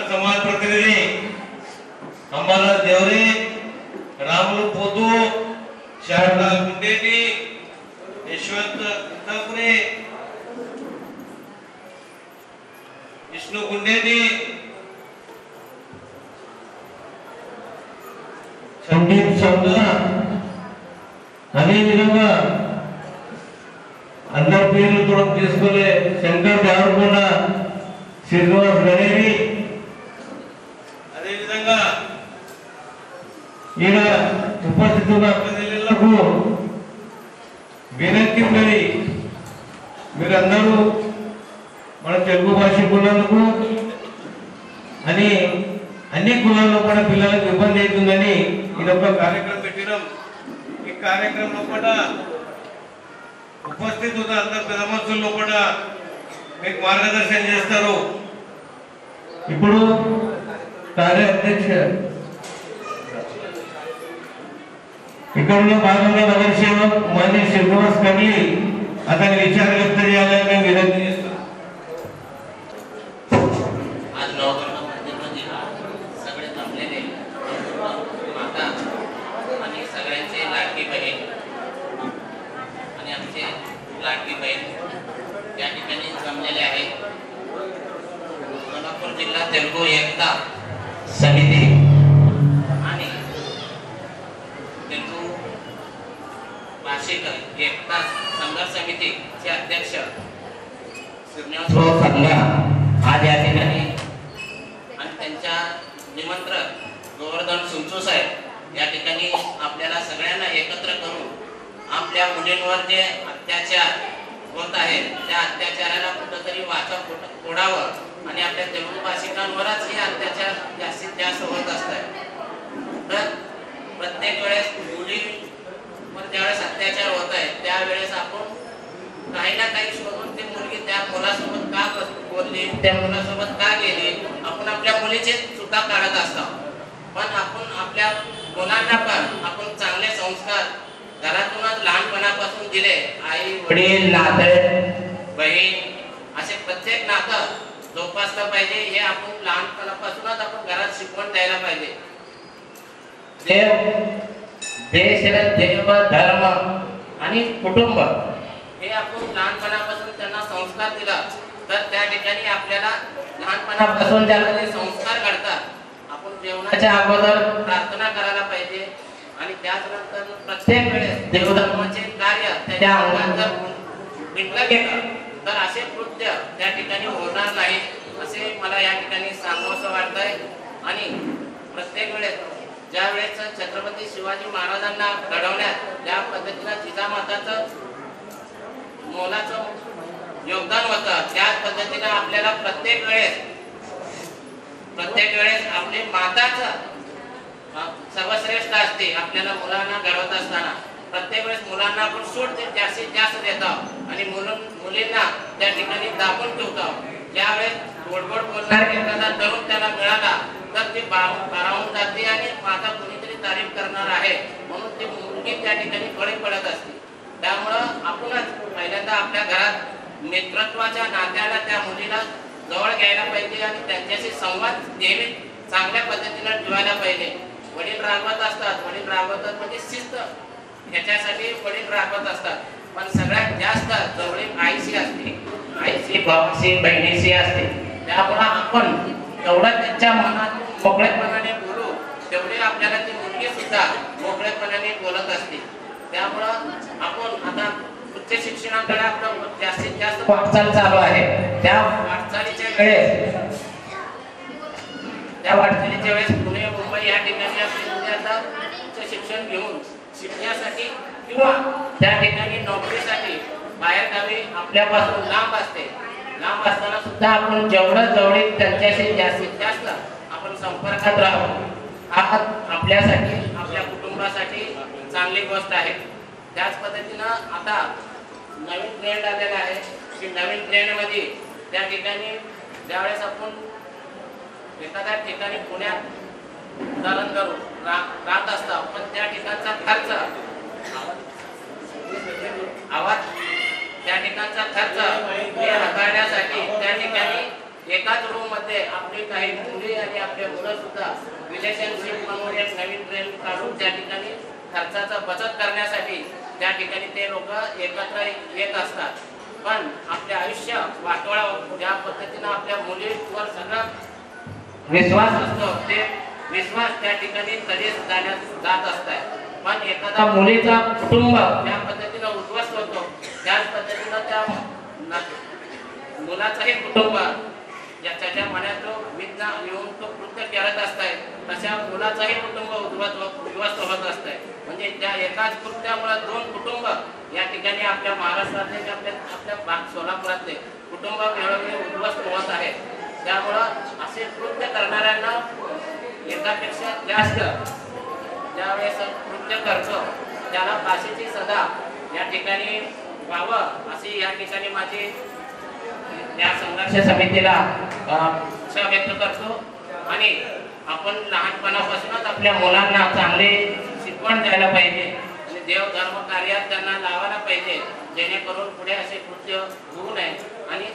समाज प्रतिनिधी अंबाला देवरे, रामुलू पोतू, शारदा गुंडेजी, यशवंत इंदापुरे, विष्णू गुंडेजी, संदीप चौदा अदेविधంగా అందరి పేర్లు కూడా తీసుకునే శంకర్ దేవరకొండ, శ్రీనివాస్ గణేరి, అదేవిధంగా ఈయన ఉపస్థితున్న ప్రజలకు వినతి మరి మీరందరూ మన తెలుగు భాషకులకు అని అన్ని కులాల్లో కూడా పిల్లలకు ఇబ్బంది అవుతుందని ఇదొక కార్యక్రమం పెట్టినాం. ఈ కార్యక్రమంలో కూడా ఉపస్థితున్న అందరు పెద్ద మనుషుల్లో కూడా మీకు మార్గదర్శనం చేస్తారు. ఇప్పుడు కార్యాధ్యక్ష ఇక్కడ ఉన్న భాగంగా నగర సేవక్ మాన్య శ్రీనివాస్ కమిలి అతని విచారణ వ్యక్తం చేయాలని మేము వినతి చేస్తున్నాం. लाडकी बहीण या ठिकाणी जमलेले आहे. सोलापूर जिल्हा तेलुगू एकता समिती आणि तेलुगू भाषिक एकता संघर्ष समितीचे अध्यक्ष श्रीनिवास संघा आज या ठिकाणी आणि त्यांच्या निमंत्रक गोवर्धन सुंचू साहेब या ठिकाणी आपल्याला सगळ्यांना एकत्र करून आपल्या मुलींवर जे अत्याचार होत आहेत त्या अत्याचाराला कुठेतरी वाचा फोडावं आणि आपल्या तेलुगू भाषिकांवरच हे अत्याचार जास्तीत जास्त होत असतात. तर प्रत्येक वेळेस मुलीवर ज्यावेळेस अत्याचार होत आहेत त्यावेळेस आपण काही ना काही शोधून ती मुलगी त्या मुलासोबत का बोलली, त्या मुलासोबत का गेली, आपण आपल्या मुलीचे चुका काढत असतो. पण आपण आपल्या मुलांना पण आपण चांगले संस्कार घरातूनच लहानपणापासून दिले. आई वडील नाते बहीण असे प्रत्येक नातं जोपासलं पाहिजे. हे आपण लहानपणापासूनच आपण घरात शिकवण द्यायला पाहिजे. देव देश देव धर्म आणि कुटुंब हे आपण लहानपणापासून त्यांना संस्कार दिला तर त्या ठिकाणी आपल्याला लहानपणापासून ज्याला जे संस्कार घडतात आपण जेवणाच्या अगोदर प्रार्थना करायला पाहिजे आणि त्यानंतर प्रत्येक वेळेस देवधर्माचे कार्य त्याच्या अंगात जर विटलं गेलं तर असे कृत्य त्या ठिकाणी होणार नाही असे मला या ठिकाणी सांगावंसं वाटतंय. आणि प्रत्येक वेळेस ज्या वेळेस छत्रपती शिवाजी महाराजांना घडवण्यात ज्या पद्धतीनं जिजामाताचं मोलाचं योगदान होतं त्याच पद्धतीनं आपल्याला प्रत्येक वेळेस आपली माताचं सर्वश्रेष्ठ असते. आपल्याला मुलांना घडवत असताना प्रत्येक वेळेस मुलांना आपण सूट जास्तीत जास्त देतो आणि मुलींना त्या ठिकाणी दाबून ठेवतो. ज्यावेळेस गोडगोड बोलणारा एखादा तरुण त्याला मिळाला तर ती भारावून जाते आणि माझा कुणीतरी तारीफ करणार आहे म्हणून ती मुलगी त्या ठिकाणी बळी पडत असते. त्यामुळं आपणच पहिल्यांदा आपल्या घरात मित्रत्वाच्या नात्याला त्या मुलीला जवळ घ्यायला पाहिजे आणि त्यांच्याशी संवाद नेहमी चांगल्या पद्धतीने ठेवायला पाहिजे. वडील रागवत असतात, वडील रागवतात म्हणजे शिस्त ह्याच्यासाठी वडील रागवत असतात. पण सगळ्यात जास्त जवळीक आईशी असते, आईशी भावाशी बहिणीशी असते. त्यामुळे आपण तेवढं त्यांच्या मनात मोकळेपणाने बोलू तेवढी आपल्याला ती मुलगी सुद्धा मोकळेपणाने बोलत असते. त्यामुळं आपण आता उच्च शिक्षणाकडे आपलं जास्तीत जास्त वाटचाल चालू आहे. त्या वाटचालीच्या वेळेस पुणे मुंबई या ठिकाणी आता उच्च शिक्षण घेऊन शिकण्यासाठी किंवा त्या ठिकाणी नोकरीसाठी बाहेर गावी आपल्यापासून लांब असते. लांब असताना सुद्धा आपण जेवढं जवळीक त्यांच्याशी जास्तीत जास्त आपण संपर्कात राहू हा आपल्यासाठी आपल्या कुटुंबासाठी चांगली गोष्ट आहे. त्याच पद्धतीनं आता नवीन ट्रेंड आलेला आहे की नवीन ट्रेंडमध्ये त्या ठिकाणी ज्यावेळेस आपण एखाद्या ठिकाणी पुण्यात उदाहरण करू राहत असतात, पण त्या ठिकाणचा खर्च आवाज त्या ठिकाणचा खर्च हे हाताळण्यासाठी त्या ठिकाणी एकाच रूम मध्ये आपली काही मुली आणि आपले मुलं सुद्धा रिलेशनशिप म्हणून एक नवीन ट्रेन काढून त्या ठिकाणी खर्चाचा बचत करण्यासाठी त्या ठिकाणी ते लोक एकत्र येत असतात. पण आपले आयुष्य वाटोळा ज्या पद्धतीनं आपल्या मुलीवर सगळा विश्वास असतो ते विश्वास त्या ठिकाणी कधीच जात असतात. पण एखादा मुलीचा कुटुंब ज्या पद्धतीनं उद्ध्वस्त होतो त्याच पद्धतीनं त्या मुलाचंही कुटुंब ज्याच्या मनात जो विघ्न येऊन तो कृत्य करत असताय तशा मुलाचंही कुटुंब उद्ध्वस्त होत असतंय. म्हणजे त्या एकाच कृत्यामुळे दोन कुटुंब या ठिकाणी आपल्या महाराष्ट्रातले आपल्या सोलापुरातले कुटुंब वेळोवेळी उद्ध्वस्त होत आहेत. त्यामुळं असे कृत्य करणाऱ्यांना एकापेक्षा जास्त ज्यावेळेस कृत्य करतो त्याला फाशीची सजा या ठिकाणी व्हावं अशी या ठिकाणी माझी या संघर्ष समितीला इच्छा व्यक्त करतो. आणि आपण लहानपणापासूनच आपल्या मुलांना चांगले शिकवण द्यायला पाहिजे आणि देव धर्म कार्यात त्यांना लावायला पाहिजे जेणेकरून पुढे असे कृत्य होऊ नये. आणि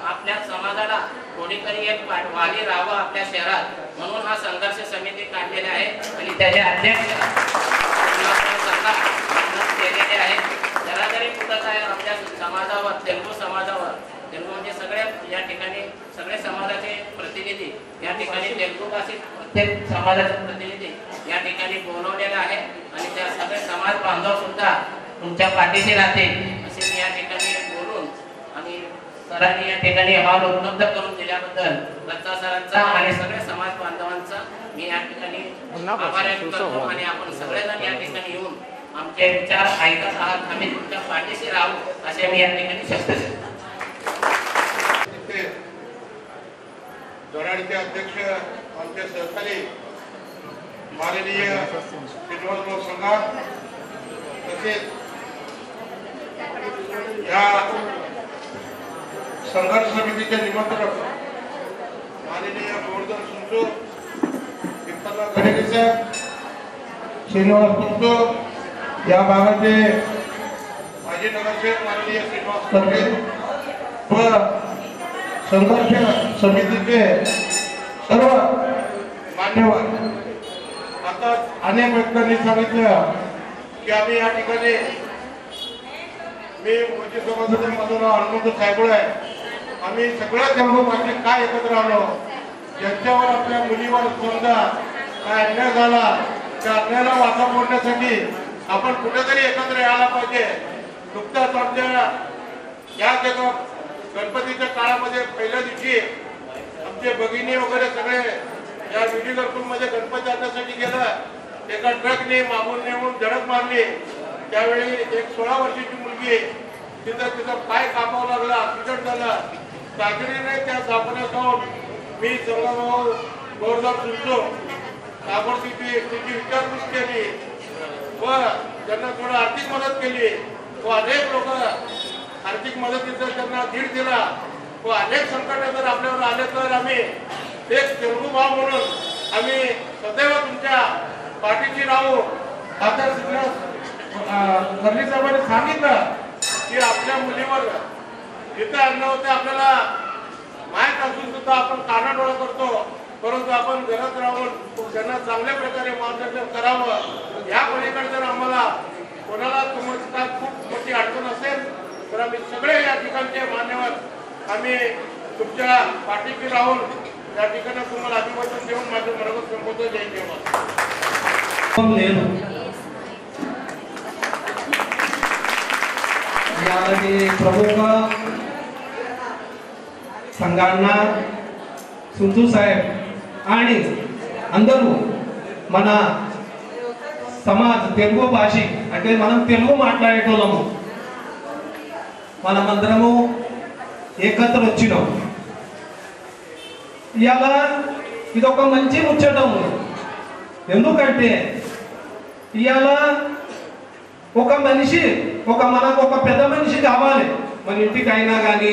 आपल्या समाजाला कोणीतरी एक वाली राहावं आपल्या शहरात म्हणून हा संघर्ष समिती काढलेली आहे आणि त्याचे अध्यक्ष केलेले आहेत. जरा जरी कुठं काय आपल्या समाजावर तेलुगू समाजावर तेलुगू म्हणजे सगळ्या या ठिकाणी सगळे समाजाचे प्रतिनिधी या ठिकाणी तेलुगू भाषिक प्रत्येक समाजाचे प्रतिनिधी या ठिकाणी बोलवलेले आहे आणि त्या सगळे समाज बांधव सुद्धा तुमच्या पाठीशी राहतील असे मी या ठिकाणी बोलून आणि सरांनी या ठिकाणी हॉल उपलब्ध करून दिल्याबद्दल दत्ता सरांचा आणि सगळ्या समाज बांधवांचा मी या ठिकाणी आभार व्यक्त करतो. आणि आपण सगळेजण या ठिकाणी येऊन आमचे विचार ऐकत आहात आम्ही तुमच्या पाठीशी राहू असे मी या ठिकाणी शब्द देतो. जोराडीचे अध्यक्ष आमचे सहकारी माननीय श्रीनिवास संघात तसेच या संघर्ष समितीचे निमंत्रक माननीय गोवर्धन सुंचो, पिंपळा गणेश साहेब, श्रीनिवास सुंचो, या भागाचे माजी नगरसेवक माननीय श्रीनिवास खरगे व संघर्ष समितीचे सर्व मान्यवर. आता अनेक व्यक्तींनी सांगितलं की आम्ही या ठिकाणी मी मोदी समाजाचे माझं हनुमंत साहेब आहे. आम्ही सगळं तेवढं माझे काय एकत्र आलो ज्यांच्यावर आपल्या मुलीवर समजा काय अन्याय झाला त्या अन्यायाला वाचा फोडण्यासाठी आपण कुठेतरी एकत्र यायला पाहिजे. नुकताच आमच्या या जगात गणपतीच्या काळामध्ये पहिल्या दिवशी आमचे भगिनी वगैरे सगळे या विधी मध्ये गणपती आणण्यासाठी गेलं. एका ट्रकने मागून नेऊन धडक मारली. त्यावेळी एक 16 वर्षाची मुलगी तिचा पाय कापावं लागला, ऍक्सिडेंट झाला. तातडीने त्या दवाखान्यात जाऊन मी संघभाऊ गोवर्धन सुंचो ताबडतोब तिची विचारपूस केली व त्यांना थोडं आर्थिक मदत केली व अनेक लोक आर्थिक मदतीचा त्यांना धीर दिला व अनेक संकट जर आपल्यावर आले तर आम्ही एक तेलुगू भाव म्हणून आम्ही सदैव तुमच्या पाठीशी राहू. आता कर्ली साहेबांनी सांगितलं की आपल्या मुलीवर जिथे अन्याय होते आपल्याला माहीत असून सुद्धा आपण कानाडोळा करतो, परंतु आपण घरात राहून त्यांना चांगल्या प्रकारे मार्गदर्शन करावं. या पलीकडे जर आम्हाला कोणाला तुमच्या खूप मोठी अडचण असेल तर आम्ही सगळे या ठिकाणचे मान्यवर आम्ही तुमच्या पाठीशी राहून या ठिकाणी तुम्हाला अभिवादन देऊन माझं मनोगत संबोधन जय यामध्ये प्रमुख संघांना सुंचू साहेब आणि अंदरू మన సమాజ్ తెలుగు భాషి అంటే మనం తెలుగు మాట్లాడేటోళ్ళము మనమందరము ఏకత్ర వచ్చినాం. ఇవాళ ఇది ఒక మంచి ముచ్చటము. ఎందుకంటే ఇవాళ ఒక మనిషి మనకు ఒక పెద్ద మనిషి కావాలి. మన ఇంటికి అయినా కానీ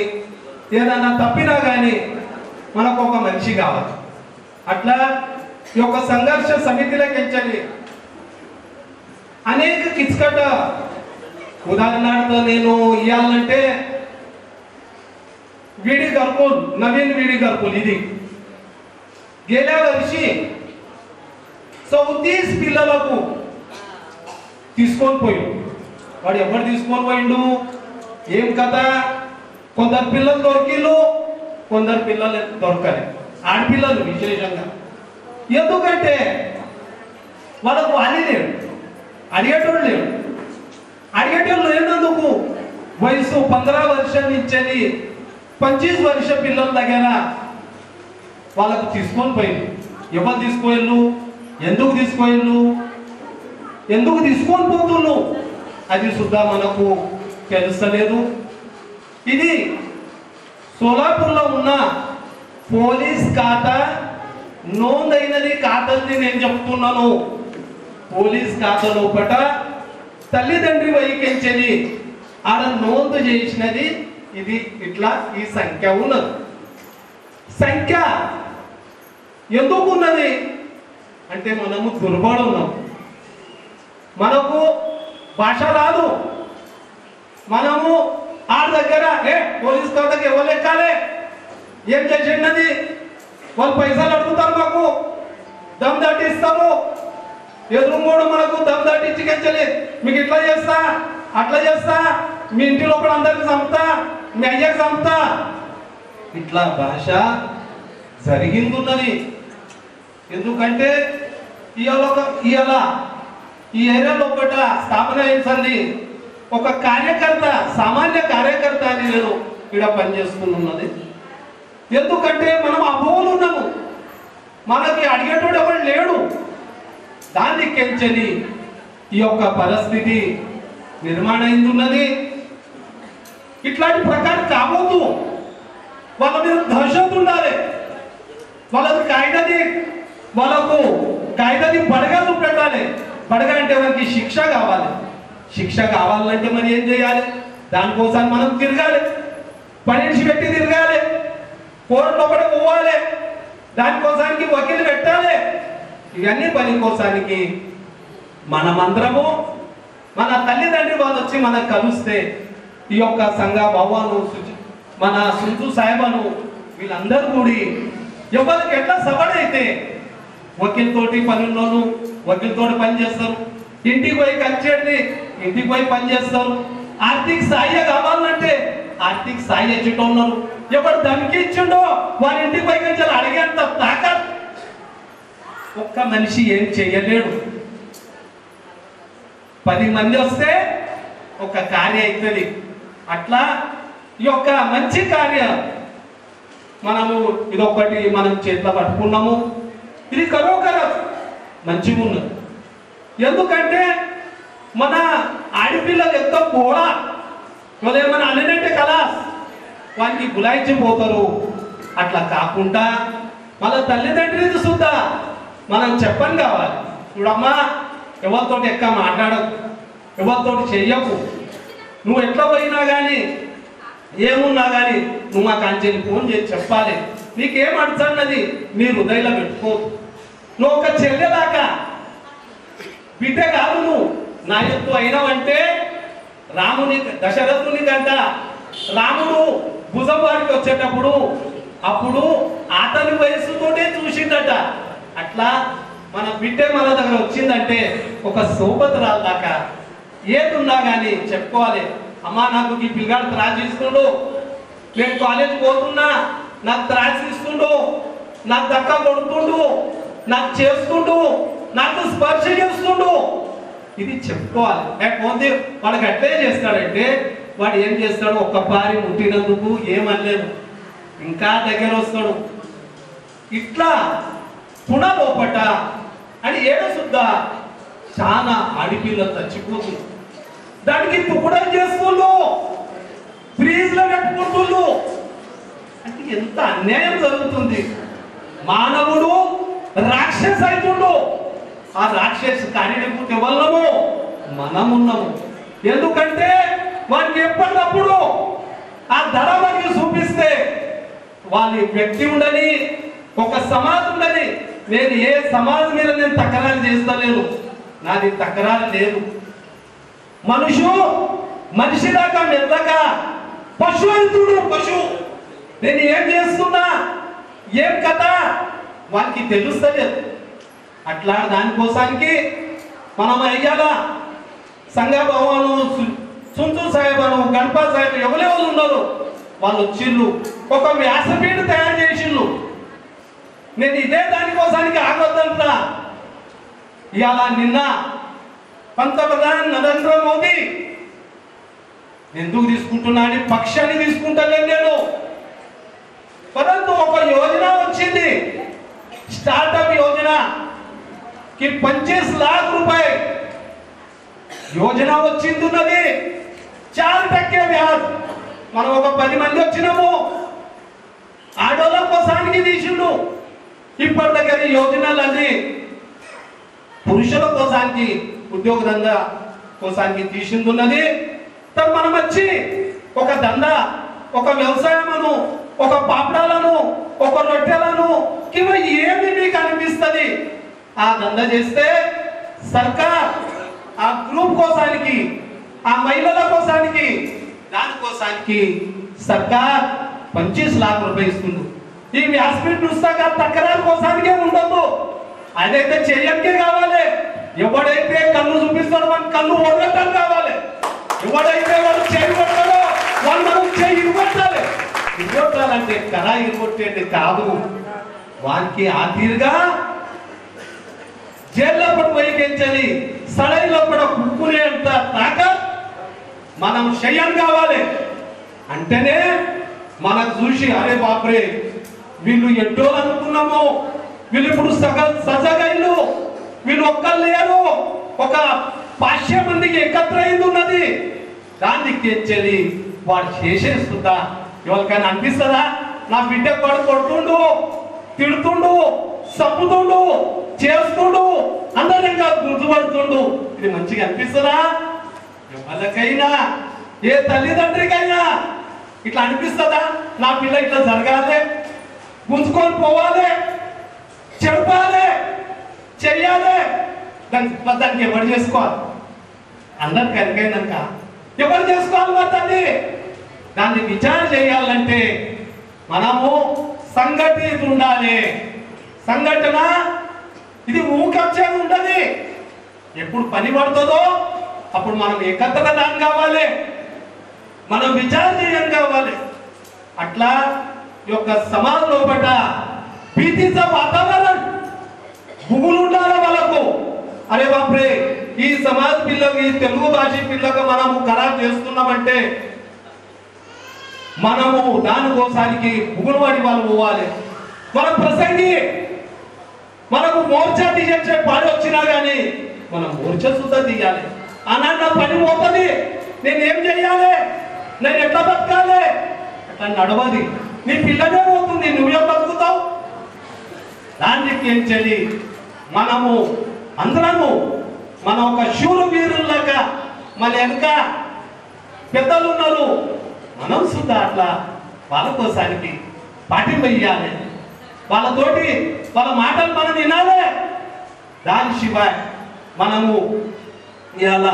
ఏదైనా తప్పినా కానీ మనకు ఒక మనిషి కావాలి. అట్లా ఈ యొక్క సంఘర్ష సమితిలోకి చేయాలి అనేక కిचकट उदाहरणार्थ నేను ఇయాలంటే వీడి घरकुल नवीन వీడి घरकुल ఇది गेल्या वर्षी 34 పిల్లలకు తీసుకొని పోయి వాడు ఎవరు తీసుకొని పోయిండు ఏం కదా కొందరు పిల్లలు దొరికిళ్ళు కొందరు పిల్లలు దొరకలే ఆడపిల్లలు విశేషంగా ఎందుకంటే వాళ్ళకు వాలి లేడు అడిగేటోళ్ళు లేడు అడిగేటోళ్ళు లేనందుకు వయసు 15 వర్షం నుంచి 25 వర్ష పిల్లల దగ్గర వాళ్ళకు తీసుకొని పోయిండు ఎవరు తీసుకోయిళ్ళు ఎందుకు తీసుకొని పోతుళ్ళు అది సుద్ధా మనకు తెలుస్తలేదు ఇది సోలాపూర్లో ఉన్న పోలీస్ ఖాతా నోందైనది ఖాతాని నేను చెప్తున్నాను పోలీస్ ఖాతా లోపట తల్లిదండ్రి వైకించని ఆడ నోందు చేసినది ఇది ఇట్లా ఈ సంఖ్య ఉన్నది సంఖ్య ఎందుకు ఉన్నది అంటే మనము దుర్బల ఉన్నాం మనకు భాష రాదు మనము ఆడ దగ్గర పోలీస్ ఖాతాకి ఎవరు ఎక్కాలి ఏం చేసినది వాళ్ళు పైసలు అడుగుతారు మాకు దమ్ దాటిస్తారు ఎదురుమూడు మనకు దమ్ దాటించుకెచ్చలే మీకు ఇట్లా చేస్తా అట్లా చేస్తా మీ ఇంటి లోపల అందరికి చంపుతా మీ అయ్యకి చంపుతా ఇట్లా భాష జరిగిందున్నది ఎందుకంటే ఇవాళ ఈ ఏరియా లోపల స్థాపన అయింది ఒక కార్యకర్త సామాన్య కార్యకర్త అని నేను ఇక్కడ పనిచేస్తున్నది ఎందుకంటే మనం అభోలు ఉన్నాము మనకి అడిగేటోడు ఎవరు లేడు దాన్ని కెంచని ఈ యొక్క పరిస్థితి నిర్మాణం అయింది ఇట్లాంటి ప్రకారం కాబోతు వాళ్ళ మీద దహషత్ ఉండాలి వాళ్ళకు కాయిదాని బడగా చూపెట్టాలి బడగా అంటే మనకి శిక్ష కావాలంటే మరి ఏం చేయాలి దానికోసం మనం తిరగాలి పనిషి పెట్టి తిరగాలి కోర్టులో కూడా పోవాలి దానికోసానికి వకీలు పెట్టాలి ఇవన్నీ పని కోసానికి మనమందరము మన తల్లిదండ్రి వాళ్ళు వచ్చి మనకు కలిస్తే ఈ యొక్క సంఘ భవాను మన సుంజు సాహెబను వీళ్ళందరూ కూడి ఎవరికి ఎట్లా సబడైతే వకీల్తోటి పనుల్లోనూ వకీల్తోటి పని చేస్తారు ఇంటికి పోయి కలిసేది ఇంటికి పోయి పని చేస్తారు ఆర్థిక సాయం కావాలంటే ఆర్థిక సాయం ఇచ్చేటోన్నారు ఎవరు ధమికి ఇచ్చిండో వారి ఇంటికి పోయి కొంచెం అడిగేంత తాకత్ ఒక్క మనిషి ఏం చేయలేడు 10 మంది వస్తే ఒక కార్యం అవుతుంది అట్లా ఈ యొక్క మంచి కార్యం మనము ఇదొకటి మనం చేతిలో పట్టుకున్నాము ఇది కరోకరం మంచిగా ఉన్నది ఎందుకంటే మన ఆడపిల్లలు ఎంతో పోడా వాళ్ళు ఏమైనా అన్నట్టే కలాస్ వారికి గులాయించిపోతారు అట్లా కాకుండా మన తల్లిదండ్రులు సుద్దా మనం చెప్పని కావాలి చూడమ్మా ఎవరితో ఎక్క మాట్లాడకు ఎవరితో చెయ్యకు నువ్వు ఎట్లా పోయినా కానీ ఏమున్నా కానీ నువ్వు మా కాంచెని ఫోన్ చేసి చెప్పాలి నీకేం అడుగుతున్నది నీ హృదయంలో పెట్టుకోదు నువ్వు ఒక చెల్లెలాగా బిడ్డ కాదు నువ్వు నా ఎత్తు అయినవంటే రాముని దశరథుని కంట రాముడు భుజం వారికి వచ్చేటప్పుడు అప్పుడు అతని వయసుతోనే చూసిందట అట్లా మన బిడ్డ మన దగ్గర వచ్చిందంటే ఒక సోపతురాలు దాకా ఏదున్నా కానీ చెప్పుకోవాలి అమ్మా నాకు ఈ పిల్లగాడు త్రాసిస్తుండు నేను కాలేజ్ పోతున్నా నాకు త్రాసిస్తుండు నాకు దక్క కొడుతుండు నాకు చేస్తుండు నాకు స్పర్శ చేస్తుండు ఇది చెప్పుకోవాలి లేకపోతే వాడికి అట్లే చేస్తాడంటే వాడు ఏం చేస్తాడు ఒక్క పారి ముట్టినందుకు ఏమనలేదు ఇంకా దగ్గర వస్తాడు ఇట్లా పునలోపట అని ఏడ సుద్దా చాలా ఆడిపిల్ల చచ్చిపోతుంది దానికి తుకుడం చేస్తుండు ఫ్రీజ్ లో కట్టుకుంటుండు అంటే ఎంత అన్యాయం జరుగుతుంది మానవుడు రాక్షస అవుతుండు ఆ రాక్షస కార్యనిర్వృత్తి వల్లము మనమున్నాము ఎందుకంటే వారికి ఎప్పటికప్పుడు ఆ ధర వారికి చూపిస్తే వాళ్ళ వ్యక్తి ఉండని ఒక సమాజం ఉండని నేను ఏ సమాజం మీద నేను తకరారు చేస్తలేను, నాది తకరారు లేదు. మనిషి దాకా మెల్లగా పశువుడు పశువు నేను ఏం చేస్తున్నా ఏం కథ వానికి తెలుస్తలేదు. అట్లా దానికోసానికి మనం అయ్యాల సంఘ భవను సుంచు సాహెబను గణపతి సాహెబ్ ఎవరెవరు ఉన్నారు వాళ్ళు వచ్చిళ్ళు, ఒక వ్యాసపీఠ తయారు చేసిళ్ళు. నేను ఇదే దానికోసానికి ఆగొద్దంటున్నా. ఇవాళ నిన్న పంతప్రధాని నరేంద్ర మోదీ ఎందుకు తీసుకుంటున్నాడు పక్షాన్ని తీసుకుంటలేను నేను. పరంతు ఒక యోజన వచ్చింది, స్టార్టअप योजना कि 25 लाख रुपए योजना వచ్చింది. 4% వ్యాజ్. మనం ఒక 10 మంది వచ్చినాము, ఆడోళ్ళ కోసానికి తీసిండు. ఇప్పటి దగ్గర యోజనలన్నీ పురుషుల కోసానికి ఉద్యోగ దందా కోసానికి తీసిందున్నది. మనం వచ్చి ఒక దందా, ఒక వ్యవసాయమును, ఒక పాపడాలను, ఒక రొట్టెలను కింద ఏమి మీకు అనిపిస్తుంది ఆ దందా చేస్తే సర్కార్ ఆ గ్రూప్ కోసానికి, ఆ మహిళల కోసానికి, దానికోసానికి సర్కార్ 25 लाख रुपए ఇస్తుంది. ఈ వ్యాసపీఠ పుస్తక తకరారు కోసానికే ఉండదు. అదైతే చెయ్యకే కావాలి. ఎవడైతే కళ్ళు చూపిస్తాడో వాడి కళ్ళు ఓడగట్టం కావాలి. ఎవడైతే వాడు చేయి కొట్టాడో వాడు మనం చేయి ఇరుగొట్టాలి. ఇరుగొట్టాలంటే కరా ఇరుగొట్టేది కాదు. వానికి ఆ తీరుగా జైల్లో పడిపోయించాలి, సడైలో కూడా కుక్కునే అంత తాకత్ మనం శయం కావాలి. అంటేనే మనకు చూసి అరే బాప్రే వీళ్ళు ఎట్టో అనుకున్నాము, వీళ్ళు ఇప్పుడు సజగైలు, వీళ్ళు ఒక్కరు లేరు, ఒక 500 మందికి ఏకత్రైంది ఉన్నది. దానికి తెచ్చేది వాడు చేసేస్తుందా? ఎవరికైనా అనిపిస్తుందా? నా బిడ్డ వాడు కొడుతుండు, తిడుతుండు, చంపుతుండు, చేస్తుండు, అందరంగా గుర్తుపడుతుండు, ఇది మంచిగా అనిపిస్తుందా? ఎవరికైనా ఏ తల్లిదండ్రికైనా ఇట్లా అనిపిస్తుందా? నా పిల్ల ఇట్లా జరగాలి, గుంజుకొని పోవాలి, చెడపాలి, చెయ్యాలి. దానికి ఎవరు చేసుకోవాలి? అందరు కరిగైనాక ఎవరు చేసుకోవాలి? మరి దాన్ని విచారణ చేయాలంటే మనము సంఘటిత ఉండాలి. సంఘటన ఇది ఊకచ్చేది ఉండదు. ఎప్పుడు పని పడుతుందో అప్పుడు మనం ఏకత్ర దాని కావాలి, మనం విచారణ చేయడం కావాలి. అట్లా ఈ యొక్క సమాజంలో పడ్డ భీతిత వాతావరణం భూములు ఉండాలి వాళ్ళకు. అరే బాప్రే ఈ సమాజ పిల్లకి, ఈ తెలుగు భాష పిల్లకి మనము ఖరాబ్ చేస్తున్నామంటే మనము దానికోసానికి భూములవాడి వాళ్ళు పోవాలి. మన ప్రసంగి మనకు మోర్చా తీసే పని వచ్చినా కానీ మనం మోర్చా సుద్ధా తీయాలి. అన్నాడు నా పని పోతుంది, నేనేం చెయ్యాలి, నేను ఎట్లా బతకాలి? అట్లా నడవది. నీ పిల్లనే పోతుంది, నువ్వేం బతుకుతావు? దానికి ఏం చేయాలి? మనము అందరము మనం ఒక శూర వీరుల్లాగా మన వెనుక పెద్దలు ఉన్నారు, మనం సుద్ధా అట్లా వాళ్ళ కోసానికి పాటింపయ్యాలి. వాళ్ళతోటి వాళ్ళ మాటలు మనం వినాలి. దాని శివాయ్ మనము ఇలా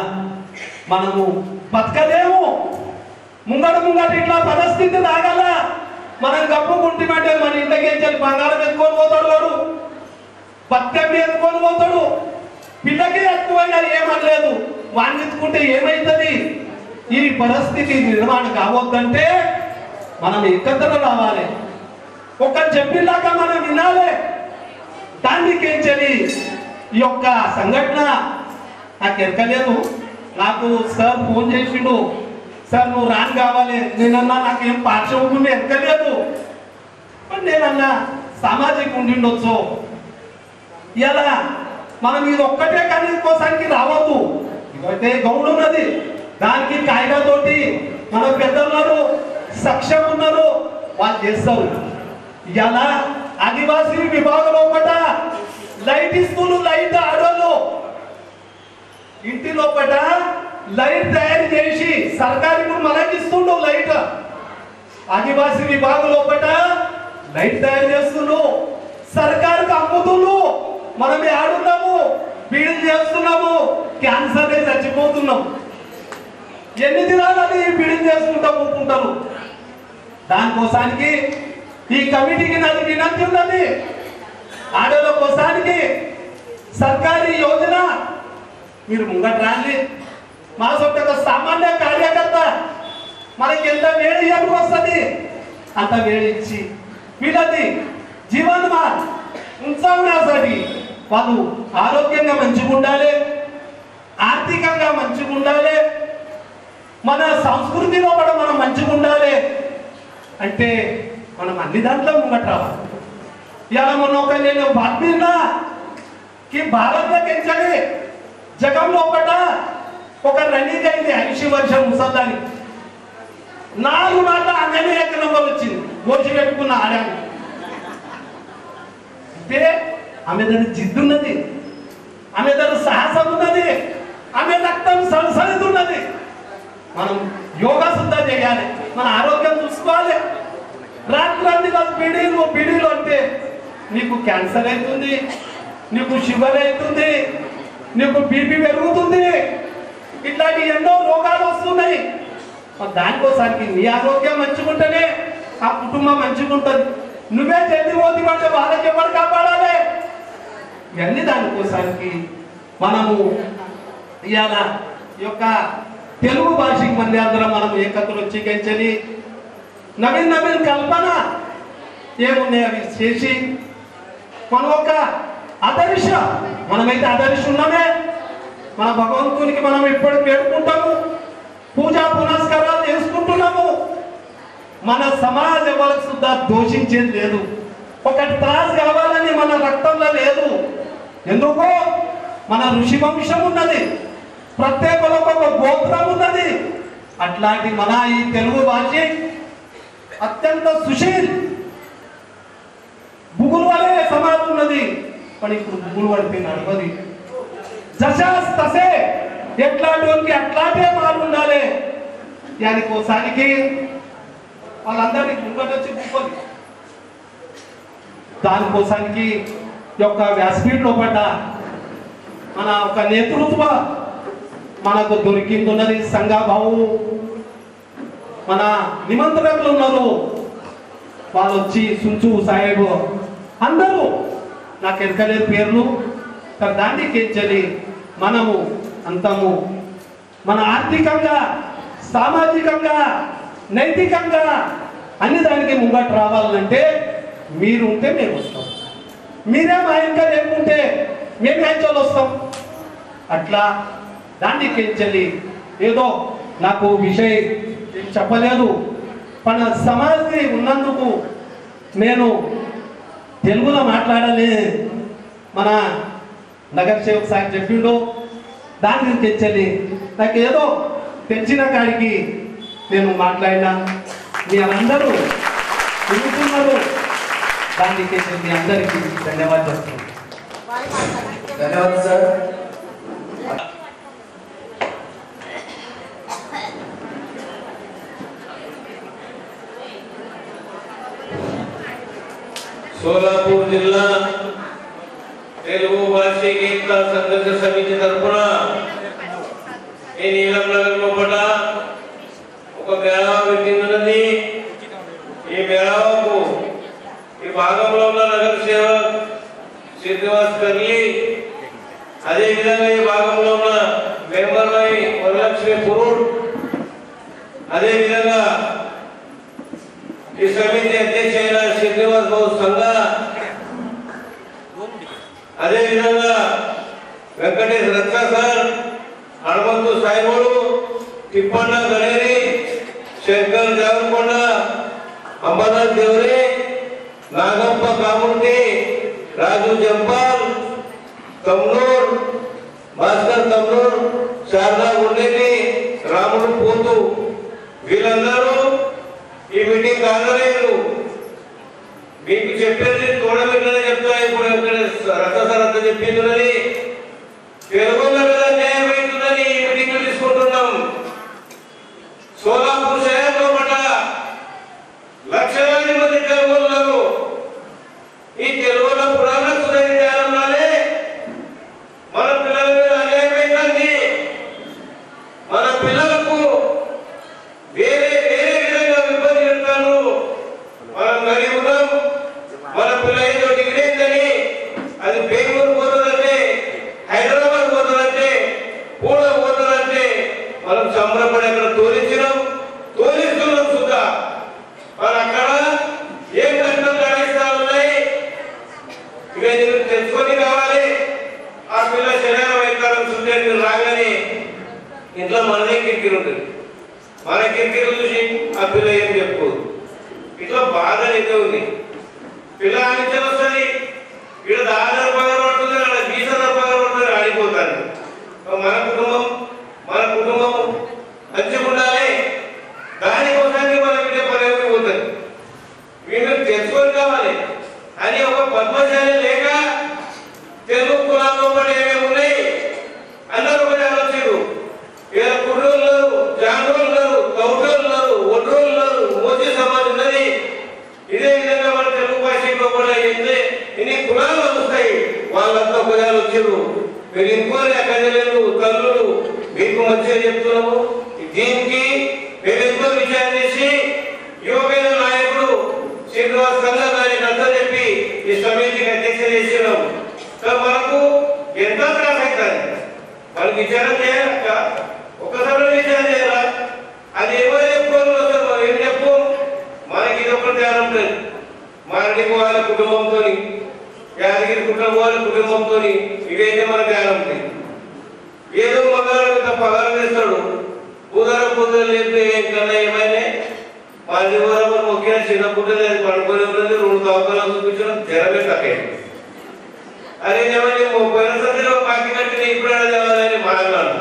మనము బతకలేము. ముంగట ఇట్లా పరిస్థితి రాగల. మనం గప్పుకుంటామంటే మన ఇంటికి వెళ్ళి బంగారం ఎత్తుకొని పోతాడు, వాడు బతుకమ్మి ఎత్తుకొని పోతాడు. పిల్లకి ఎక్కువైనా ఏమనలేదు, వాడిని ఎత్తుకుంటే ఏమైతుంది? ఈ పరిస్థితి నిర్మాణం కావద్దంటే మనం ఏకత్ర రావాలి. ఒకరు చెప్పిలాగా మనం వినాలి. దానికి ఏం చేయాలి? ఈ యొక్క సంఘటన నాకు ఎరకలేదు. నాకు సార్ ఫోన్ చేసిండు, సార్ నువ్వు రాని కావాలి. నేనన్నా నాకేం పార్శ్వభూమి ఎరకలేదు. నేనన్నా సామాజిక ఉండిండొచ్చు. ఇలా మనం ఇది ఒక్కటే కానీ కోసానికి రావద్దు. ఇదైతే గౌడు ఉన్నది, దానికి కాయిదాతోటి మన పెద్దలు సక్షం ఉన్నారు, వాళ్ళు చేస్తారు. ఇలా ఆదివాసీ విభాగంలో ఒకట లైట్ ఇస్తున్నారు. లైట్ ఆడోళ్ళు ఇంటి లోపల లైట్ తయారు చేసి సర్కారు ఇప్పుడు మనకి ఇస్తుండు. లైట్ ఆదివాసీ విభాగం లోపల లైట్ తయారు చేస్తున్నారు. సర్కారుకు అమ్ముతున్నాము, మనం ఆడున్నాము, బీడీలు చేస్తున్నాము, క్యాన్సర్ చచ్చిపోతున్నాం. ఎన్ని దినాలని బీడీలు చేసుకుంటా ఊపుకుంటారు. దానికోసానికి ఈ కమిటీకి నాది వినంతి ఉన్నది. ఆడల కోసానికి సర్కారీ యోజన మీరు ముంగట రాండి. మా సొంత సామాన్య కార్యకర్త మనకి ఎంత వేడి వస్తుంది అంత వేడి ఇచ్చి వీళ్ళది జీవనమా ఉంచాలి. వాళ్ళు ఆరోగ్యంగా మంచిగా ఉండాలి, ఆర్థికంగా మంచిగా ఉండాలి, మన సంస్కృతిలో కూడా మనం మంచిగా ఉండాలి అంటే మనం అన్ని దాంట్లో ముంగట రావాలి. ఇలా మొన్న ఒక నేను బాత్మీకి భారత్లోకించాలి జగం లోపల ఒక రన్నింగ్ అయింది 50 వర్షం ముసల్దాని 4 నాట్ల అన్నీ ఒక నంబర్ వచ్చింది. గోచి పెట్టుకున్న ఆడాను అంటే ఆమె దాని జిద్దు ఉన్నది, ఆమె దాని సాహసం ఉన్నది, ఆమె రక్తం సలసలుతున్నది. మనం యోగా శుద్ధ చేయాలి, మన ఆరోగ్యం చూసుకోవాలి. రాత్రి బీడీలు అంటే నీకు క్యాన్సర్ అవుతుంది, నీకు షుగర్ అవుతుంది, నీకు బీపీ పెరుగుతుంది, ఇట్లాంటి ఎన్నో రోగాలు వస్తున్నాయి. దానికోసానికి నీ ఆరోగ్యం మంచిగుంటేనే ఆ కుటుంబం మంచిగుంటుంది. నువ్వే జల్ది పోతి అంటే వాళ్ళకి ఎవరు కాపాడాలి? ఇవన్నీ దానికోసానికి మనము ఇవాళ ఈ యొక్క తెలుగు భాషకి మంది అందరం మనం ఏకత్తులు చికించని నవీన్ కల్పన ఏమున్నాయి అవి చేసి మనం ఒక ఆదర్శ, మనమైతే ఆదర్శ ఉన్నామే. మన భగవంతునికి మనం ఎప్పుడు వేడుకుంటాము, పూజా పునస్కారాలు చేసుకుంటున్నాము. మన సమాజం వాళ్ళకి సుద్ధా దోషించేది లేదు. ఒక త్రాస్ కావాలని మన రక్తంలో లేదు. ఎందుకో మన ఋషి వంశం ఉన్నది, ప్రత్యేకంలో ఒక గోత్రం ఉన్నది. అట్లాంటి మన ఈ తెలుగు భాష అత్యంత సుశీల్ బుగులు వలే సమాజం ఉన్నది. కానీ ఇప్పుడు బుగులు పడితే నడవది. జశాస్ తసే ఎట్లాంటి అట్లాంటే మారు ఉండాలి. దానికోసానికి వాళ్ళందరినీ ముంగటొచ్చి కూర్చొని దానికోసానికి యొక్క వ్యాసపీఠ లోపల మన ఒక నేతృత్వ మనకు దొరికింది ఉన్నది. సంఘాభావు మన నిమంత్రకులు ఉన్నారు, వాళ్ళు వచ్చి సుంచు సాహెబ్ అందరూ నాకు ఎరకలేదు పేర్లు. దాన్ని కేంచలి మనము అంతము మన ఆర్థికంగా, సామాజికంగా, నైతికంగా అన్ని దానికి ముంగట రావాలంటే మీరు ఉంటే మేము వస్తాం. మీరే మా ఇంకా లేకుంటే మేము ఎంచలు వస్తాం. అట్లా దాన్ని కేంచలి ఏదో నాకు విషయం చెప్పలేదు. మన సమాజం ఉన్నందుకు నేను తెలుగులో మాట్లాడాలి. మన నగర్ సేవక్ సార్ చెప్పిండు, దాన్ని తెచ్చలి నాకు ఏదో తెచ్చిన కాడికి నేను మాట్లాడినా. మీ అందరూ తిరుగుతున్నారు, దాన్ని తెచ్చి మీ అందరికీ ధన్యవాదాలు. ధన్యవాదాలు సార్. సోలాపూర్ జిల్లా తెలుగు భాషిక ఏకతా సంఘర్ష సమితి తరఫున ఈ నీలం నగర్ లోపల ఒక మేళా పెట్టింది. ఈ మేళాకు ఈ భాగంలో ఉన్న నగర సేవక్ శ్రీనివాస్ కర్లి, అదేవిధంగా ఈ భాగంలో ఉన్న మెంబర్ వరలక్ష్మి పురుడ్, అదేవిధంగా ఈ సమితి అధ్యక్ష అయిన శ్రీనివాస్ బాబు సంఘ, అదేవిధంగా వెంకటేష్ రత్న సార్, హనుమంతు సాయిబోడు, తిప్పన్న గణేరి, శంకర్ దేవరకొండ, అంబర్నాథ్ దేవరే, నాగప్ప కామూర్తి, రాజు జంపాల్, తమ్నూర్, భాస్కర్ తమ్నూర్, శారదా గుండెని, రాముడు పోతు, వీళ్ళందరూ ఈ మీటింగ్ కాగలేదు. మీకు చెప్పేది చూడబెట్టనే చెప్తా. ఇప్పుడు రథసరథ చెప్పిందని తెలుగులో కదా న్యాయం అవుతుందని ఈ మీటింగ్ తీసుకుంటున్నాం. సోలాపూర్ శహర్లో పట్ల లక్షలాది మంది తెలుగున్నారు. ఈ తెలుగులో ఉంటాయి, రాగానే ఇంట్లో మనదే కిరికిరి ఉంటుంది. మన కిరికిరి చూసి ఆ పిల్ల ఏం చెప్పుకోదు. ఇట్లా బాధ అయితే ఉంది. పిల్ల ఆలోచన వస్తుంది, ఇక్కడ 10,000 రూపాయలు పడుతుంది, అక్కడ 20,000 రూపాయలు పడుతుంది, ఆడిపోతాను. మన కుటుంబం మంచిగా ఉండాలి, దానికోసానికి మన బిడ్డ పని పోతుంది. వీళ్ళు తెచ్చుకొని కావాలి అని ఒక పద్మశాలి లేక తెలుగు కులాల్లో పడి ఏమేమి ఉన్నాయి అందరూ ఒకటి ఆలోచించారు. ఇలా కుర్రోళ్ళు ఉన్నారు, జానోళ్ళు ఉన్నారు, కౌటోళ్ళు ఉన్నారు, ఒడ్రోళ్ళు ఉన్నారు, మోజీ సమాజం ఉన్నది. ఇదే విధంగా మన తెలుగు భాషలో కూడా ఇన్ని కులాలు వస్తాయి. వాళ్ళంతా ఒకటి ఆలోచించారు. మీరు ఇంకోని అక్కడలేదు తల్లులు మీకు మంచిగా చెప్తున్నాము. దీనికి మేము ఎంతో విచారణ చేసి యువకైన నాయకుడు శ్రీనివాస్ కన్నా దానికి అంతా చెప్పి ఈ సమితికి అధ్యక్ష చేసినాం. మనకు ఎంత త్రాస అవుతుంది, మనకి విచారణ చేయాలక్క, ఒకసారి విచారణ చేయాలా? అది ఎవరు చెప్పుకోవాలి, మనం ఏం చెప్పు. మనకి ఇది ఒకటి ధ్యానం ఉంటుంది. మారడికి వాళ్ళ కుటుంబంతో, యాదగిరి కుటుంబం వాళ్ళ కుటుంబంతో ఇదైతే మన ధ్యానం ఉంటుంది. ఏదో మగాడు పగారం చేస్తాడు, పూదలు లేపితే కన్నా ఏమైనా మా నివారణ మొక్కిన చిన్న పుట్టిన అది పడుకొని ఉంటుంది. 2 దవాఖానాలు చూపించడం జ్వరమే తగ్గేది. అరే ఏమని 30 సంవత్సరాలు బాకీ కట్టిన ఇప్పుడైనా చదవాలని మాట్లాడు.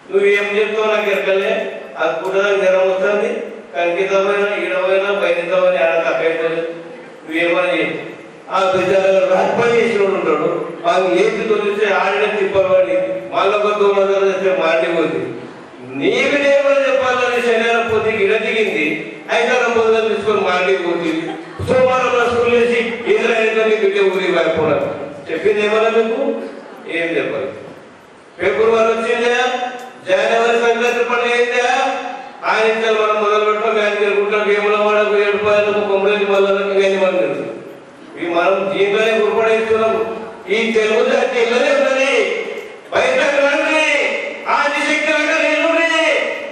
నువ్వు ఏం చెప్తావు నాకు ఎక్కలే, అది పుట్టడానికి జ్వరం వస్తుంది, కంకితమైన ఈడమైనా బయటమని ఆడ తగ్గలేదు. నువ్వేమని ఆ బిడ్డలు రాజపడి చేసిన ఉంటాడు, వాళ్ళు ఏపీ తొలిస్తే ఆడనే తిప్పబడి మళ్ళీ ఒక 200 చేస్తే మాండిపోతుంది. నీకు ఏమని చెప్పాలని శనివారం పోతే ఇడ దిగింది, 5 మొదలు తీసుకొని మాండిపోతుంది. సోమవారం స్కూల్ వేసి ఇంద్రాయణ బిడ్డ ఊరికి వెళ్ళిపోవడం చెప్పింది ఏమన్నా మీకు? ఏం చెప్పాలి. ఫిబ్రవరి వచ్చిందా, జనవరి సంక్రాంతి పండుగ అయిందా, ఆయన మనం మొదలు పెట్టాం. గాంధీ గుట్ల గేముల వాడకు 7 రూపాయలకు కొమ్మరేజీ మళ్ళీ కానీ మనం తెలుసు. ఇవి మనం దీంట్లోనే గుర్పడేస్తున్నాము. ఈ తెలుగు జాతి ఇళ్ళనే ఉన్నది, బయటకు రండి, ఆదిశక్తి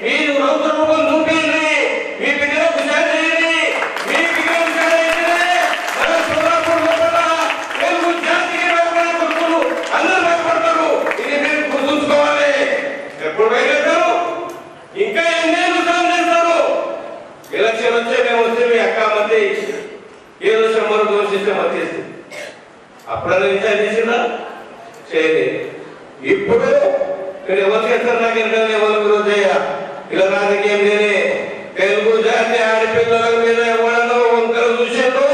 మీరు రూపం చూపించండి, మీ బిడ్డలకు చేయండి, మీ బిడ్డలు మన సోలాపూర్ లోపల తెలుగు జాతికి భయపడుతున్నారు, అందరూ భయపడతారు. ఇది మీరు గుర్తుంచుకోవాలి. ఎప్పుడు భయపెడతారు, ఇంకా ఎన్నేళ్ళు సాధిస్తారు. ఎలక్షన్ వచ్చే మేము వస్తే మీ అక్క మధ్య ఏదో సంబరం దోషిస్తే మధ్య అప్పుడన్నా విచారణ చేసిందా? చేయలేదు. ఇప్పుడు ఇక్కడ ఎవరు చేస్తారు నాకు ఎందుకంటే ఎవరు విరోధయ్య ఇలా రాజకీయం లేదే. తెలుగు జాతి ఆడపిల్లల మీద ఎవరన్నా వంకలు చూసారు,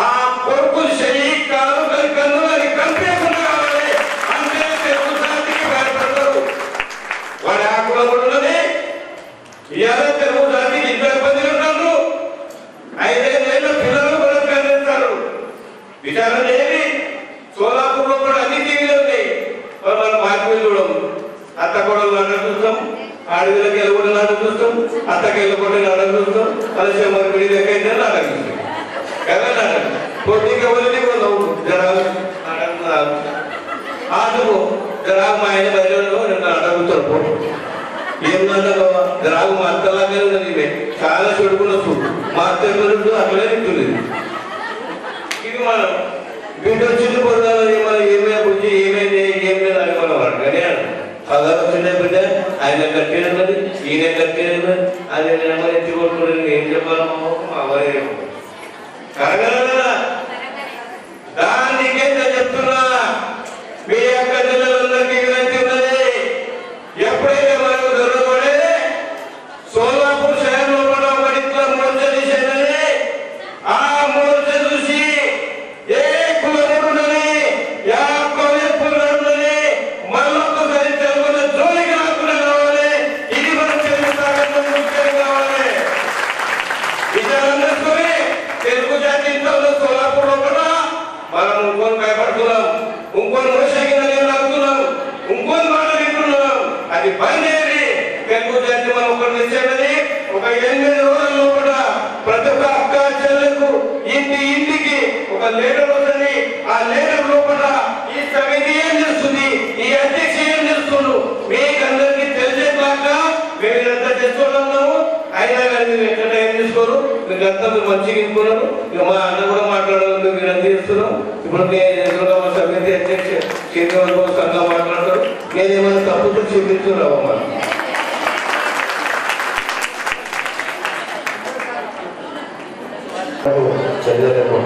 ఆ కొడుకు చెయ్యి కాలు కన్ను అది కనిపించకుండా కావాలి, అంటే తెలుగు జాతికి భయపడతారు. వాడి ఆకుల ఉన్నది. ఇవాళ తెలుగు జాతికి ఇంత ఇబ్బందులు ఉన్నారు. 5 ఏళ్ళ పిల్లలు కూడా ప్రేమిస్తారు. విచారణ చేయాలి. సోలాపూర్ లో కూడా అన్ని టీవీలు ఉన్నాయి. మనం మార్పులు చూడము. అత్త కొడలు నాటకం చూస్తాం, ఆడపిల్లకి వెళ్ళకుండా నాటకం చూస్తాం, అత్తకి వెళ్ళకుండా నాటకం చూస్తాం, అలసే మరి లెక్క నాటకం చూస్తాం కదా. నాటకం పొద్దుకి ఎవరిని నవ్వు జరాలు నాటకం ఆటకు జరాగు మా ఆయన బయటలో నాటకుతాడు. ఏం నాటకం జరాగు మా అత్తలాగే ఉన్నది, చాలా చెడుకున్న చూడు మా అత్త అట్లనే తింటుంది. ఇది మనం బిడ్డ వచ్చింది పొందాలని మనం ఏమైనా బుద్ధి ఏమైంది ఏం లేదు అని మనం అడగనే పదాలు వచ్చిన బిడ్డ ఆయన కట్టేది, ఈయన కట్టేది, అది నెమ్మది ఎత్తి కొట్టుకోవడానికి ఏం చెప్పాలమ్మో అవరే కరగలరా. దానికే చెప్తున్నా, మీ అక్క పిల్లలందరికీ వినంతి ఉన్నది. ఎప్పుడైతే మనకు దొరకబడే సోలాపూర్ శహర్లో కూడా ఇట్లా మోర్చ తీసేదని, ఆ మోర్చ చూసి ఏ కులముడున్నది, యా కొలెప్పుడున్నది, మళ్ళొక్కసారి తెలుగులో జోలికి రాకుండా కావాలి. ఇది మనం తెలుగు సాగంలో ముఖ్యం కావాలి. విచారందరుకొని తెలుగు జాతి సోలాపూర్ లో కూడా మనం ఇంకొని భయపడుతున్నాం, ఇంకొని మోసగిన లాగుతున్నాం, ఇంకొని మాట వింటున్నాం. అది బంద్ చేయండి. తెలుగు జాతి మనం ఒకటి తెచ్చేది ఒక 8 రోజుల్లో కూడా ప్రతి ఒక్క అక్క చెల్లెలకు ఇంటికి ఒక లీడర్ వస్తుంది. ఆ లీడర్ లోపల ఈ సమితి ఏం చేస్తుంది, ఈ అధ్యక్ష ఏం చేస్తున్నాడు, మీకు అందరికీ తెలిసేలాగా మేము ఇదంతా చేస్తున్నాము. అయినా కానీ మీరు ఎక్కడ ఏం చేసుకోరు, మీకంతా మీరు మంచిగా ఇంటున్నారు. ఇక మా అన్న కూడా మాట్లాడాలి, మీరు అంత చేస్తున్నాం. ఇప్పుడు నేను సమితి అధ్యక్ష కేంద్ర సంఘం మాట్లాడాలి. చూపించున్నావు మనం చదివేలకు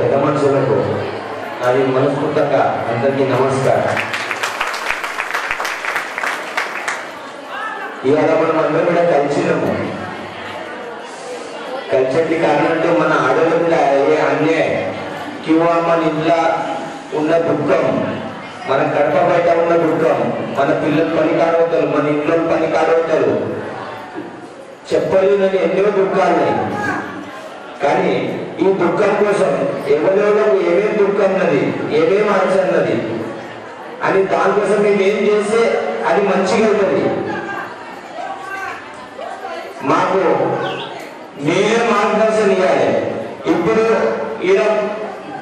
పెద్ద మనుషులకు అది మనస్ఫూర్తిగా అందరికీ నమస్కారం. ఇవాళ మనం అందరం కూడా కలిసినాము. కలిసేటి కారణం అంటే మన ఆడవాళ్ళ మీద అయ్యే అన్యాయం కింద మన ఇంట్లో ఉన్న దుఃఖం, మన గడప బయట ఉన్న దుఃఖం, మన పిల్లలు పని కాడవుతారు, మన ఇంట్లో పని కాడవుతారు, చెప్పలేదని ఎన్నో దుఃఖాలున్నాయి. కానీ ఈ దుఃఖం కోసం ఎవరెవరికి ఏమేమి దుఃఖం ఉన్నది, ఏమేమి ఆశ ఉన్నది అని దానికోసం మేము ఏం చేస్తే అది మంచిగా ఉంటుంది. మాకు మీరే మార్గదర్శనం ఇవ్వాలి. ఇప్పుడు ఇలా